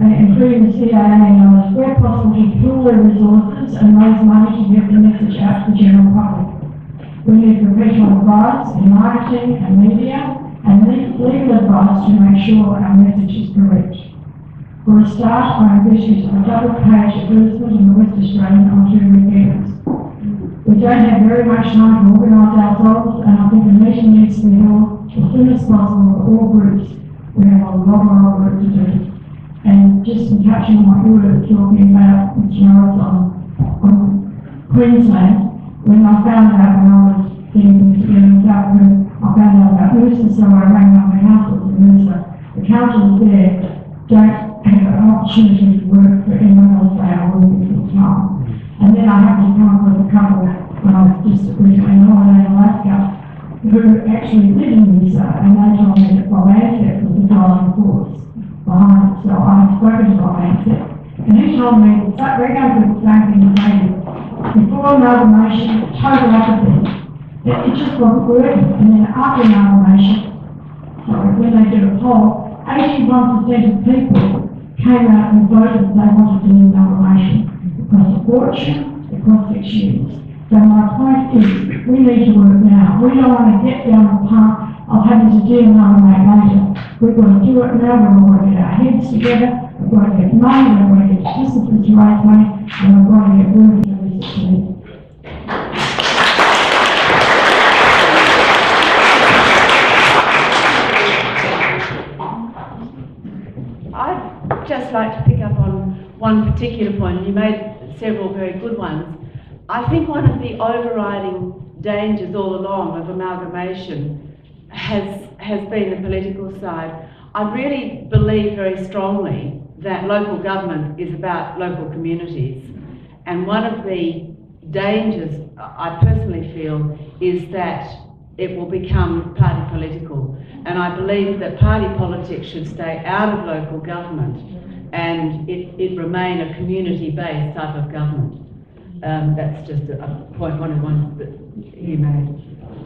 Speaker 10: including the CAA and others, where possible to pool their resources and raise money to get the message out to the general public. We need professional advice in marketing and media and legal advice to make sure our message is correct. For a start, I envisage a double-page advertisement in the West Australian on 2 weekends. We don't have very much time to organise ourselves, and I think the meeting needs to be held as soon as possible for all groups. We have a lot of work to do. And just in touching on what you were talking about, Mr. Norris, on Queensland, when I found out when I was getting together in South Perth, I found out about Noosa, so I rang up the council in Noosa. The councils there don't have an opportunity to work for anyone else they are working full time. And then I happened to come up with a couple when I was just recently in holiday in Alaska who actually live in Noosa, and they told me that Bob Ansett was the driving force behind it. So I've spoken to Bob Ansett, and he told me that we're going to do the same thing as they did. Before amalgamation, total apathy. It just wasn't working. And then after amalgamation, when they did a poll, 81% of people came out and voted they wanted to do amalgamation. It cost a fortune, it cost 6 years. So my point is, we need to work now. We don't want to get down the path of having to de-amalgamate later. We've got to do it now, we've got to get our heads together, we've got to get money, we've got to get disciplines to raise money, and we've got to get working to this city.
Speaker 5: I'd just like to pick up on one particular point. You made several very good ones. I think one of the overriding dangers all along of amalgamation has been the political side. I really believe very strongly that local government is about local communities, and one of the dangers I personally feel is that it will become party political, and I believe that party politics should stay out of local government and it remain a community-based type of government. That's just a point, one of the ones that you made.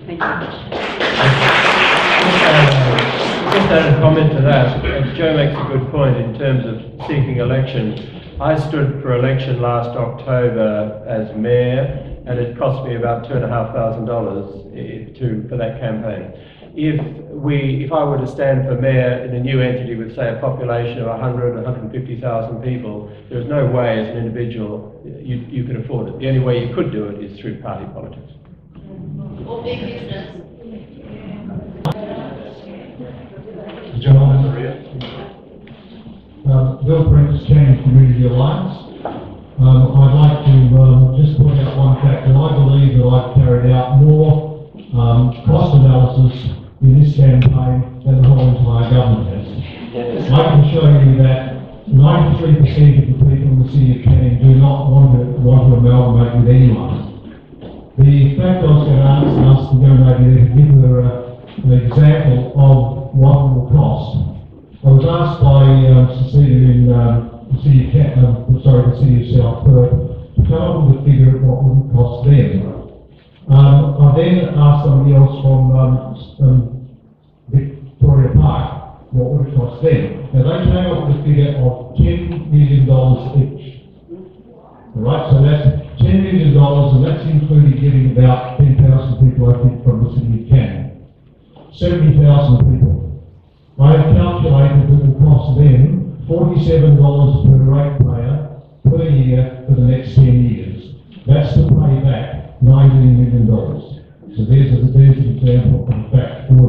Speaker 5: Thank you.
Speaker 4: Just add a comment to that. Joe makes a good point in terms of seeking election. I stood for election last October as mayor, and it cost me about $2,500 for that campaign. If I were to stand for mayor in a new entity with, say, a population of 100, 150,000 people, there's no way as an individual you could afford it. The only way you could do it is through party politics.
Speaker 6: Or big business.
Speaker 9: The gentleman in the rear. Bill Prince, Change Community Alliance. I'd like to just point out one fact, that I believe that I've carried out more cost analysis in this campaign than the whole entire government has. I can show you that 93% of the people in the city of Canning do not want to amalgamate with anyone. The fact I was going to ask the young lady to give her an example of what it will cost. I was asked by Cecilia in the city of South Perth to come up with a figure of what would it cost them. I then asked somebody else from Victoria Park what would it cost them. Now they came up with a figure of $10 million each. Alright, so that's $10 million, and that's including getting about 10,000 people, I think, from the city of Canning. 70,000 people. I have calculated that it will cost them $47 per ratepayer per year for the next 10 years. That's to pay back $19 million. So there's an example of fact for you,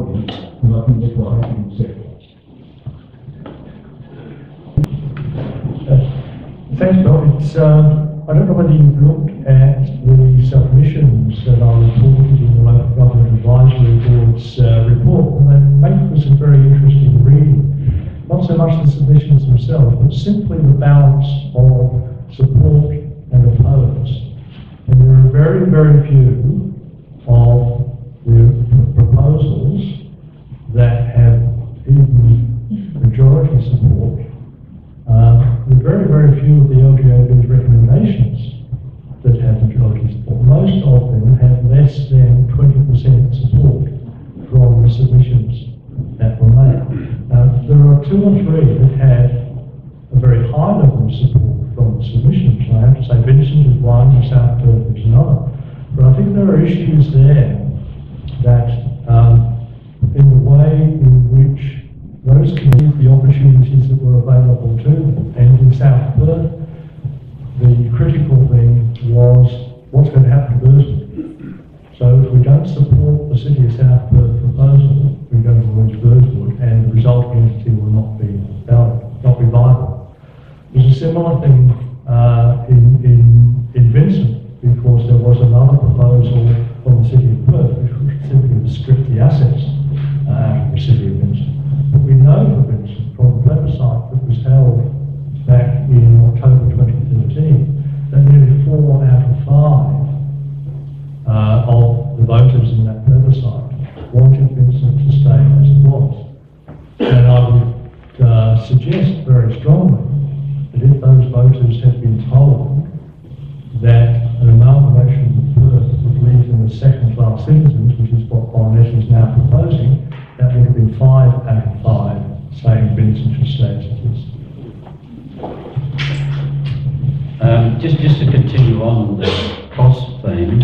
Speaker 9: and I think that's what I can accept.
Speaker 2: Thanks, Bill. I don't know whether you've looked at the submissions that are reported in the Local Government Advisory Board's report, and they make for some very interesting reading. Not so much the submissions themselves, but simply the balance of support and oppose. And there are very, very few of the proposals that have even majority support. There are very, very few of the LGAB's recommendations that have majority support. Most of them have less than 20% support from the submissions that were made. There are 2 or 3 that had a very high level of support from the submissions. I have to say Vincent is one and South Perth is another. But I think there are issues there that in the way in which those communities, the opportunities that were available to them, and in South Perth, the critical thing was what's going to happen to Burswood. So if we don't support the City of South Perth proposal, we're going to lose Burswood, and the resulting entity will not be valid, not be viable. There's a similar thing in Vincent, because there was another proposal from the City of Perth, which was simply to strip the assets out of the City of Vincent. But we know for Vincent, from the plebiscite that was held back in October 2013, that nearly 4 out of 5 of the voters in that plebiscite wanted Vincent to stay as it was. And I would suggest very strongly that if those voters had been told that an amalgamation with Perth would leave them as second-class citizens, which is what Barnett is now proposing, that would have been 5 out of 5 saying Vincent should stay as it is.
Speaker 3: Just to continue on the cost theme,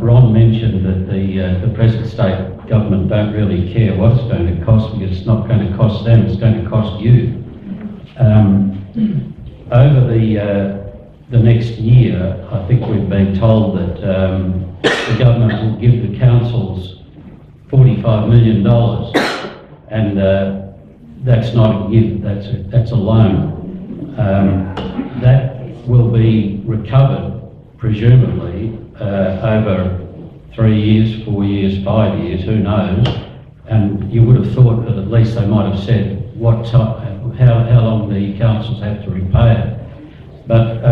Speaker 3: Ron mentioned that the present state government don't really care what it's going to cost, because it's not going to cost them, it's going to cost you. Over the next year, I think we've been told that the government will give the councils $45 million, and that's not a gift, that's a loan. That will be recovered, presumably, over 3 years, 4 years, 5 years, who knows? And you would have thought that at least they might have said how long the councils have to repay it. But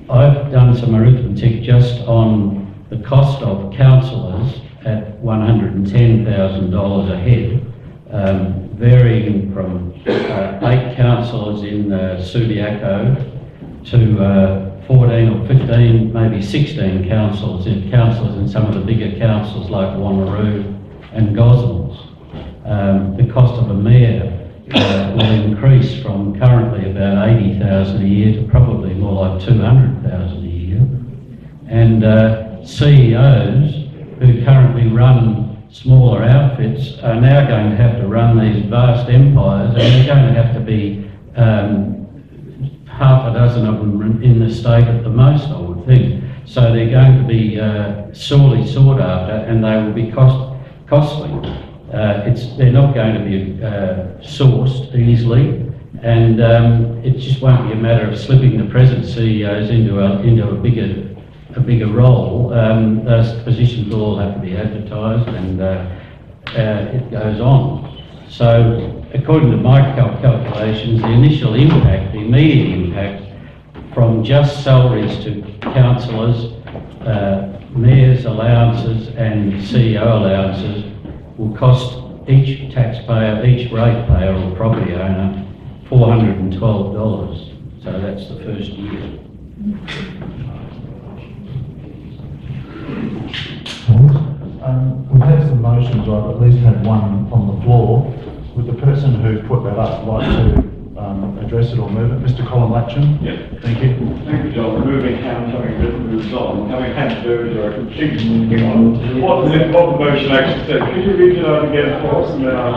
Speaker 3: I've done some arithmetic just on the cost of councillors at $110,000 a head, varying from 8 councillors in Subiaco to 14 or 15, maybe 16 councillors in some of the bigger councils like Wanneroo and Gosnells. The cost of a mayor will increase from currently about 80,000 a year to probably more like 200,000 a year. And CEOs who currently run smaller outfits are now going to have to run these vast empires, and they're going to have to be half a dozen of them in the state at the most, I would think. So they're going to be sorely sought after, and they will be costly. They're not going to be sourced easily, and it just won't be a matter of slipping the present CEOs into a bigger role. Those positions will all have to be advertised, and it goes on. So, according to my calculations, the initial impact, the immediate impact, from just salaries to councillors, mayors' allowances and CEO allowances will cost each taxpayer, each ratepayer or property owner $412. So that's the first year.
Speaker 1: We've had some motions, or I've at least had one on the floor. Would the person who put that up like to address it or move it? Mr. Colin Latchin?
Speaker 11: Yes.
Speaker 1: Thank you.
Speaker 11: Thank you, John. Moving hands, having written moves on. Having had to do is a complete moving on. What the motion actually says. Could you read it out again for us, and then I'll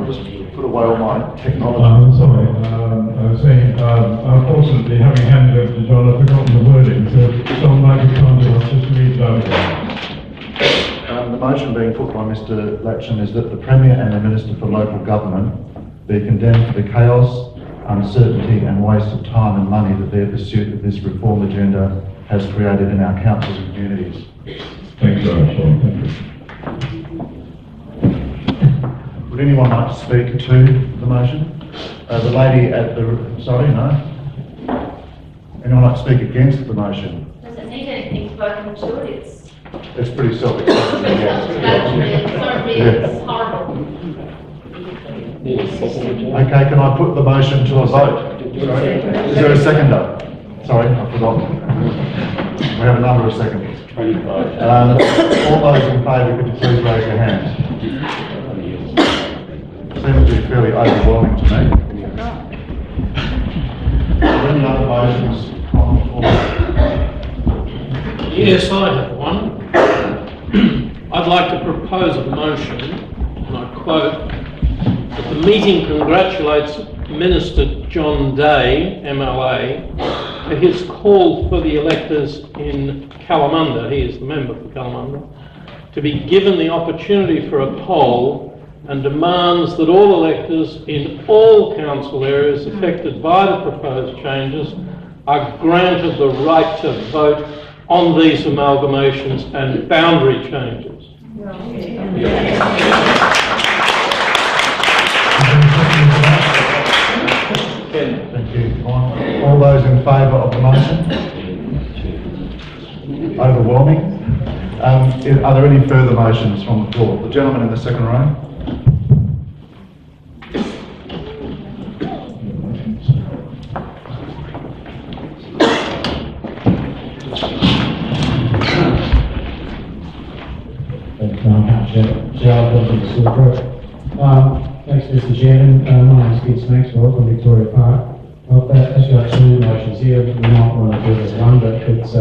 Speaker 1: just put away all my technology.
Speaker 2: Sorry, I was saying, unfortunately, having handed over to John, I've forgotten the wording, so John might be kind enough just to read it out again.
Speaker 1: The motion being put by Mr. Latchin is that the Premier and the Minister for Local Government be condemned for the chaos, uncertainty and waste of time and money that their pursuit of this reform agenda has created in our councils and communities.
Speaker 2: Thanks very much, John. Thank you.
Speaker 1: Would anyone like to speak to the motion? The lady at the... Sorry, no? Anyone like to speak against the motion?
Speaker 6: Does it need anything spoken to it?
Speaker 1: It's pretty self-explanatory, yes.
Speaker 6: It's horrible.
Speaker 1: Okay, can I put the motion to a vote? Is there a seconder? Sorry, I forgot. We have a number of seconds. All those in favour, could you please raise your hands? Seems to be fairly overwhelming to me. Are there any other motions on the floor?
Speaker 12: Yes, I have one. I'd like to propose a motion, and I quote, that the meeting congratulates Minister John Day, MLA, for his call for the electors in Kalamunda, he is the member for Kalamunda, to be given the opportunity for a poll, and demands that all electors in all council areas affected by the proposed changes are granted the right to vote on these amalgamations and boundary changes.
Speaker 1: Thank you. All those in favour of the motion? Overwhelming. Are there any further motions from the floor? The gentleman in the second row.
Speaker 9: Thanks, Mr. Chairman. My name's Vince Maxwell from Victoria Park. I've actually got two motions here. We might want to do it as one, but it's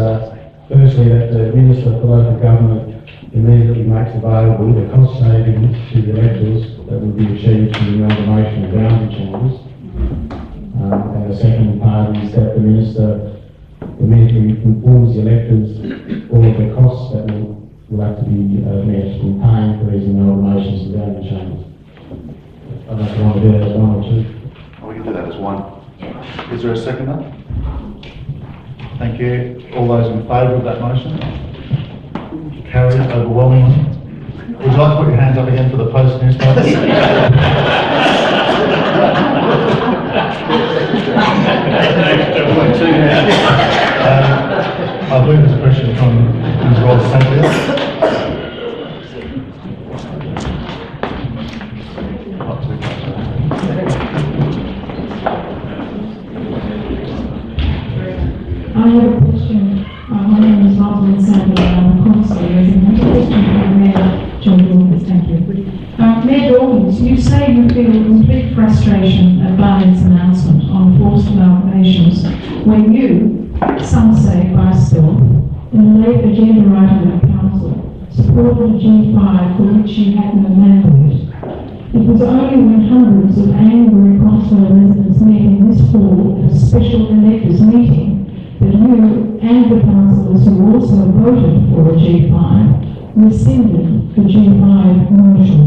Speaker 9: firstly that the Minister for Local Government immediately makes available the cost savings to the electors that will be achieved from the amalgamation of boundary changes. And the second part is that the Minister immediately informs the electors all of the costs that will have to be met in paying for these amalgamations and boundary changes. I don't know if you want to do that as one or two.
Speaker 1: We can do that as one. Is there a seconder? Thank you. All those in favour of that motion? Carried overwhelmingly. Would you like to put your hands up again for the Post newspaper? I believe there's a question from Ms. Ross Santley.
Speaker 10: I have a question. My name is Rosalind Sandy, and I'm a councillor resident. A question for Mayor John Dawkins. Thank you. Mayor Dawkins, you say you feel complete frustration at Barney's announcement on forced amalgamations when you, some say by spill, in the late agenda item at council, supported a G5 for which you had no mandate. It was only when hundreds of angry Cottesloe residents met in this hall at a special electors meeting that you and the councillors who also voted for a G5 rescinded the G5 motion.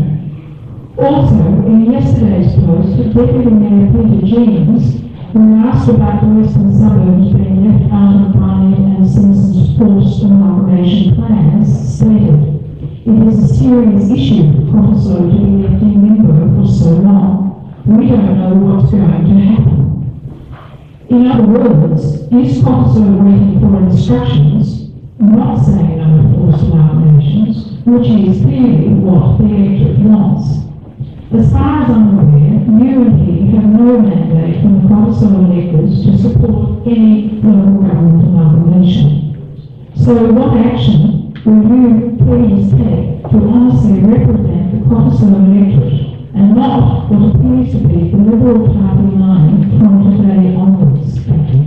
Speaker 10: Also, in yesterday's post, Deputy Mayor Peter Jeans, when asked about the western suburbs being left out of Barney and Simpson's forced amalgamation plans, stated, "It is a serious issue for Cottesloe to be left in limbo for so long. We don't know what's going to happen." In other words, is Cottesloe waiting for instructions, not saying no to forced amalgamations, which is clearly what the electorate wants? As far as I'm aware, you and he have no mandate from the Cottesloe electors to support any local government amalgamation. So what action will you please take to honestly represent the Cottesloe electorate and not what appears to be the Liberal Party line from today onwards? Thank you.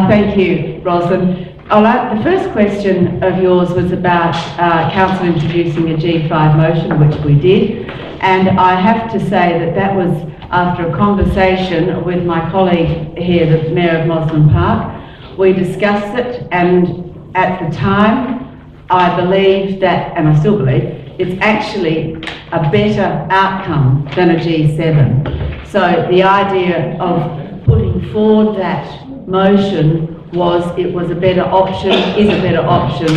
Speaker 5: Thank you, Rosalind. The first question of yours was about council introducing a G5 motion, which we did, and I have to say that that was after a conversation with my colleague here, the Mayor of Mosman Park. We discussed it, and at the time I believed that, and I still believe, it's actually a better outcome than a G7. So the idea of putting forward that motion was it was a better option, is a better option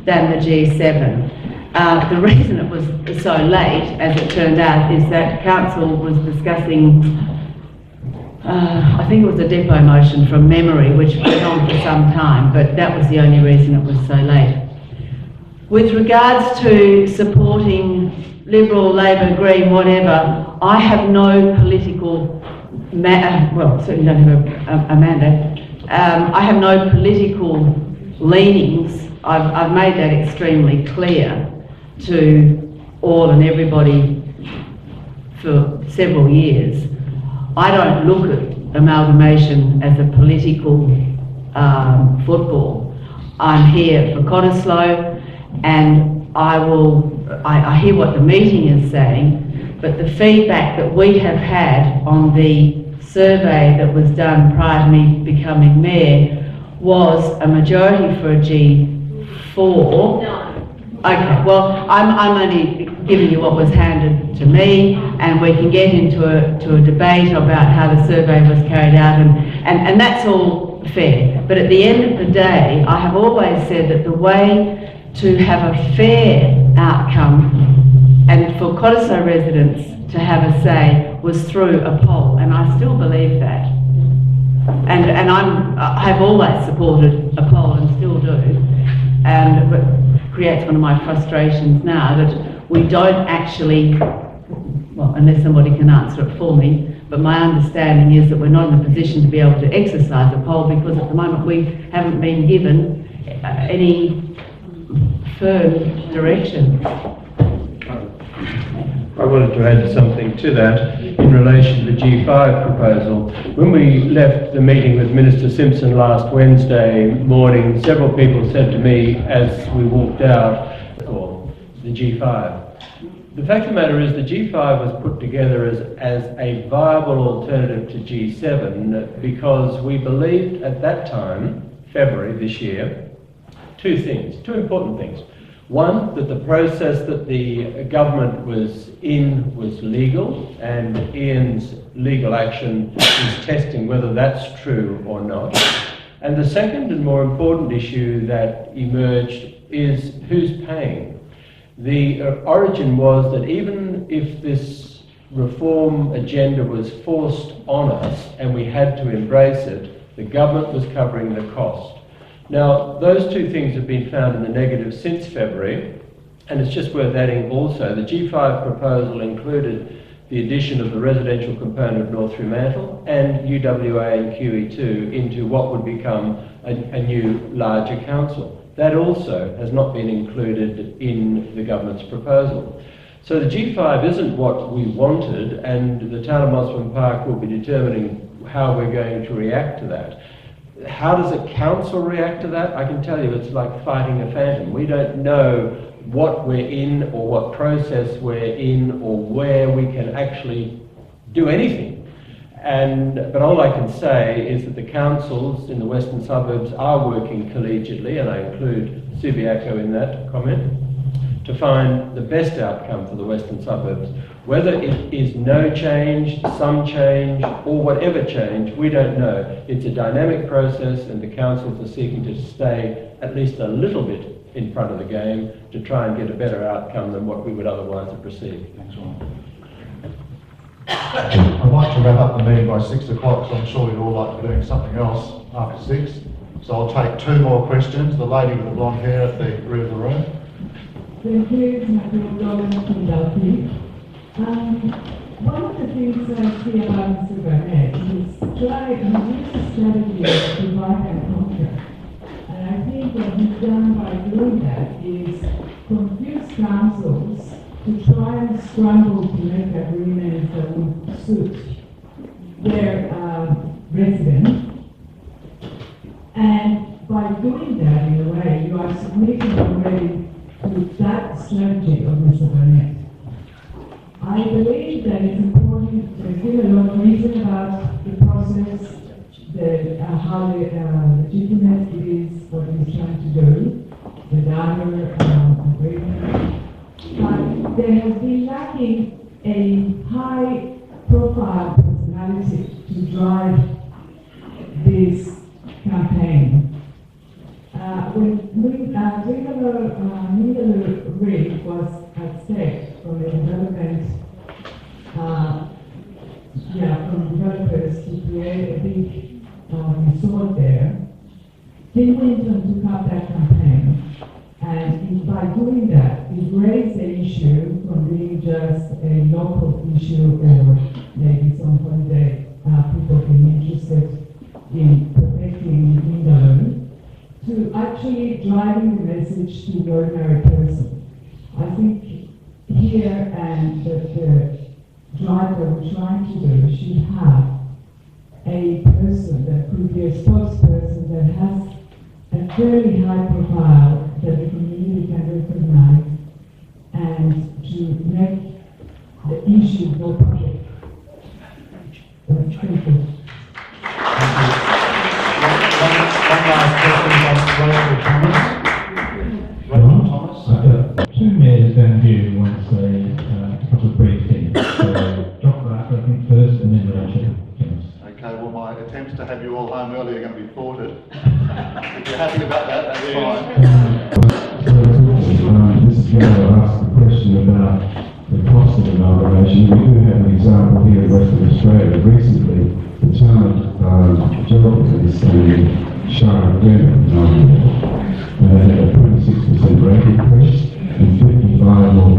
Speaker 5: than the G7. The reason it was so late, as it turned out, is that council was discussing, I think it was a depot motion from memory, which went on for some time, but that was the only reason it was so late. With regards to supporting Liberal, Labor, Green, whatever, I have no political, well, certainly don't have a mandate. I have no political leanings. I've made that extremely clear to all and everybody for several years. I don't look at amalgamation as a political football. I'm here for Cottesloe, and I hear what the meeting is saying, but the feedback that we have had on the survey that was done prior to me becoming mayor was a majority for a G4. Okay, well, I'm only giving you what was handed to me, and we can get into a debate about how the survey was carried out, and that's all fair. But at the end of the day, I have always said that the way to have a fair outcome and for Cottesloe residents to have a say was through a poll, and I still believe that. And I've always supported a poll and still do, and it creates one of my frustrations now that we don't actually, well, unless somebody can answer it for me, but my understanding is that we're not in a position to be able to exercise a poll because at the moment we haven't been given any firm direction.
Speaker 4: I wanted to add something to that in relation to the G5 proposal. When we left the meeting with Minister Simpson last Wednesday morning, several people said to me as we walked out, or the G5. The fact of the matter is the G5 was put together as a viable alternative to G7 because we believed at that time, February this year, two important things. One, that the process that the government was in was legal, and Ian's legal action is testing whether that's true or not. And the second and more important issue that emerged is who's paying. The origin was that even if this reform agenda was forced on us and we had to embrace it, the government was covering the cost. Now, those two things have been found in the negative since February, and it's just worth adding also, the G5 proposal included the addition of the residential component of North Fremantle and UWA and QE2 into what would become a new larger council. That also has not been included in the government's proposal. So the G5 isn't what we wanted, and the town of Mosman Park will be determining how we're going to react to that. How does a council react to that? I can tell you it's like fighting a phantom. We don't know what we're in or what process we're in or where we can actually do anything. But all I can say is that the councils in the western suburbs are working collegiately, and I include Subiaco in that comment, to find the best outcome for the western suburbs. Whether it is no change, some change, or whatever change, we don't know. It's a dynamic process, and the councils are seeking to stay at least a little bit in front of the game to try and get a better outcome than what we would otherwise have received.
Speaker 1: Thanks, Ron. I'd like to wrap up the meeting by 6 o'clock, so I'm sure you'd all like to be doing something else after 6. So I'll take 2 more questions. The lady with the blonde hair at the rear of the room.
Speaker 8: Thank you, from Delphi. One of the things that I see about Mr. Burnett is use a strategy of divide and conquer. And I think what he's done by doing that is confuse councils to try and scramble to make agreements that would suit their residents. And by doing that, in a way, you are submitting already to that strategy of Mr. Burnett. I believe that it's important to give a lot of reason about the process, how legitimate it is, what he's trying to do, the Dahmer agreement. But there has been lacking a high-profile personality to drive this campaign. When Needle Rig was at stake from the development, from developers to create a big resort there, Clinton took up that campaign, and by doing that, it raised the issue from being just a local issue or maybe some holiday people being interested in protecting England, to actually driving the message to the ordinary person. I think here and the driver we're trying to do should have a person that could be a spokesperson that has a fairly high profile that the community can recognize and to make the issue more public. Thank you.
Speaker 1: One last question, Thomas.
Speaker 9: I've got 2 mayors down here who want to say a couple of brief things. So, Dr. Barker, I think first, and then Rachel.
Speaker 1: Okay, well, my attempts to have you all home early are going to be thwarted. If you're happy about that, that's fine.
Speaker 9: This is where I'll ask the question about the cost of amalgamation. We do have an example here in Western Australia. Recently, the town of Geraldton is seeing Shire Agreement. They had a 26% rate increase and 55 more.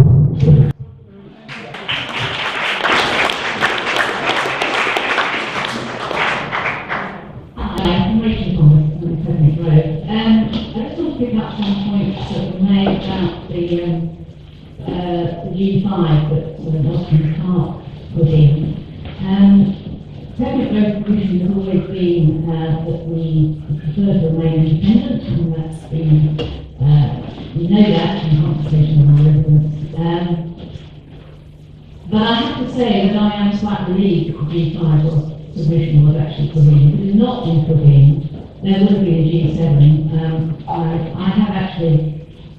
Speaker 10: I just want to pick up some points that were made about the G5 that Austin Park put in. Technical recognition has always been that we prefer to remain independent, and that's been, we know that in conversation with our residents. But I have to say that I am slightly relieved that the G5 submission was actually put in. If it had not been put in, there would be a G7. I have actually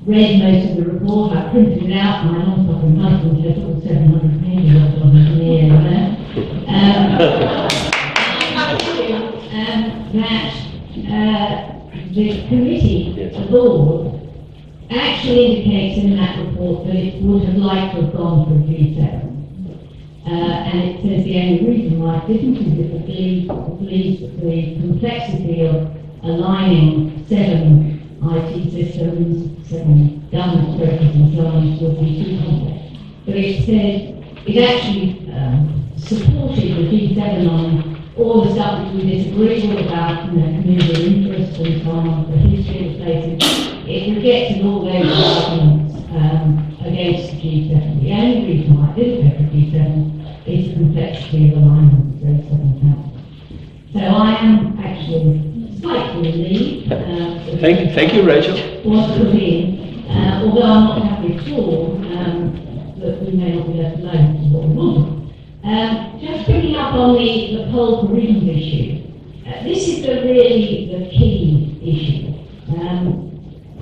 Speaker 10: read most of the report. I printed it out. My long-suffering husband has all 700 pages of it on his knee over there. That the committee, the board, actually indicates in that report that it would have liked to have gone for a G7. And it says the only reason why it didn't is that it believes that the complexity of aligning 7 IT systems, 7 government structures and so on would be too complex. But it said it actually supported the G7 on all the stuff that we disagree with about, community interest and so on, the history of places. It rejected all those arguments against the G7. The only reason why it didn't go for G7 is the complexity of alignment of those 7 councils. So I am actually slightly relieved.
Speaker 12: Thank you, Rachel.
Speaker 10: Was put in, although I'm not happy at all that we may not be left alone to what we want. Just picking up on the poll provisions issue, this is really the key issue.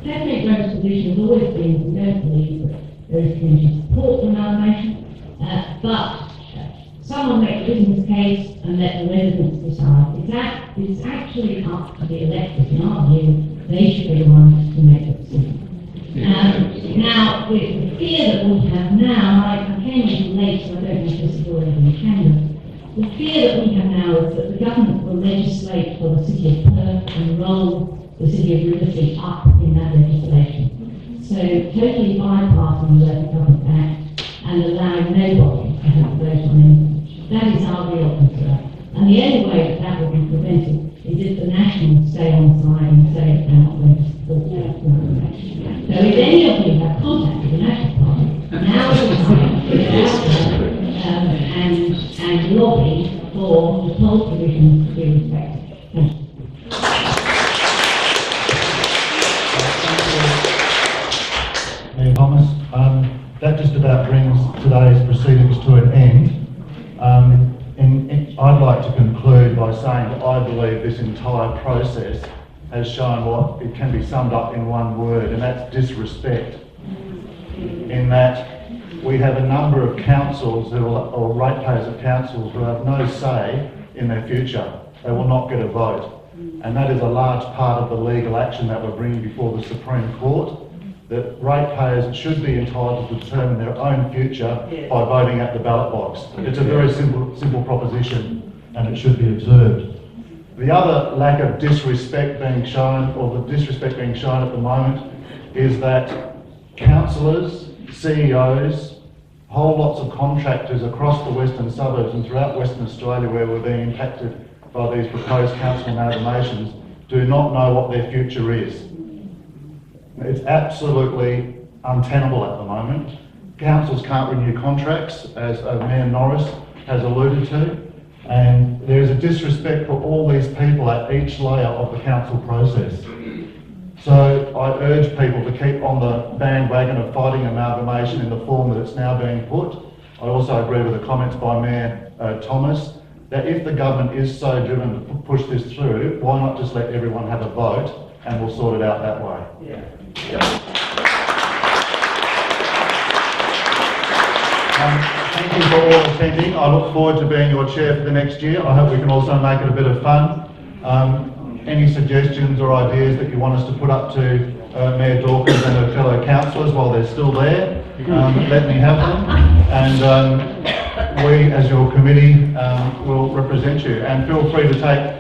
Speaker 10: Definite Grove's position has always been we don't believe that there is community support for amalgamation, but someone make a business case and let the residents decide. It's actually up to the electors, in our view. They should be the ones to make the decision. Now, the fear that we have now, I came in late, so I don't know if this is already in the camera. The fear that we have now is that the government will legislate for the City of Perth and roll the City of Riversley up in that legislation. So totally bypassing the Local Government Act and allowing nobody to have a vote on anything. That is our real concern. And the only way that that will be prevented is if the Nationals stay on side and say they're not going to support that. So if any of you have contacted the National Party, now is the time to get out there and lobby for the poll provisions to be respected. Thank you.
Speaker 1: Mayor Thomas, that just about brings today's proceedings to an end. I'd like to conclude by saying that I believe this entire process has shown what it can be summed up in one word, and that's disrespect. In that we have a number of councils or ratepayers of councils who have no say in their future. They will not get a vote. And that is a large part of the legal action that we're bringing before the Supreme Court, that ratepayers should be entitled to determine their own future by voting at the ballot box. It's a very simple proposition, and it should be observed. The other lack of disrespect being shown, or the disrespect being shown at the moment, is that councillors, CEOs, whole lots of contractors across the western suburbs and throughout Western Australia where we're being impacted by these proposed council amalgamations do not know what their future is. It's absolutely untenable at the moment. Councils can't renew contracts, as Mayor Norris has alluded to, and there is a disrespect for all these people at each layer of the council process. So I urge people to keep on the bandwagon of fighting amalgamation in the form that it's now being put. I also agree with the comments by Mayor Thomas, that if the government is so driven to push this through, why not just let everyone have a vote and we'll sort it out that way. Thank you for all attending. I look forward to being your chair for the next year. I hope we can also make it a bit of fun. Any suggestions or ideas that you want us to put up to Mayor Dawkins and her fellow councillors while they're still there, let me have them. And we, as your committee, will represent you. And feel free to take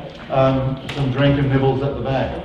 Speaker 1: some drink and nibbles at the back.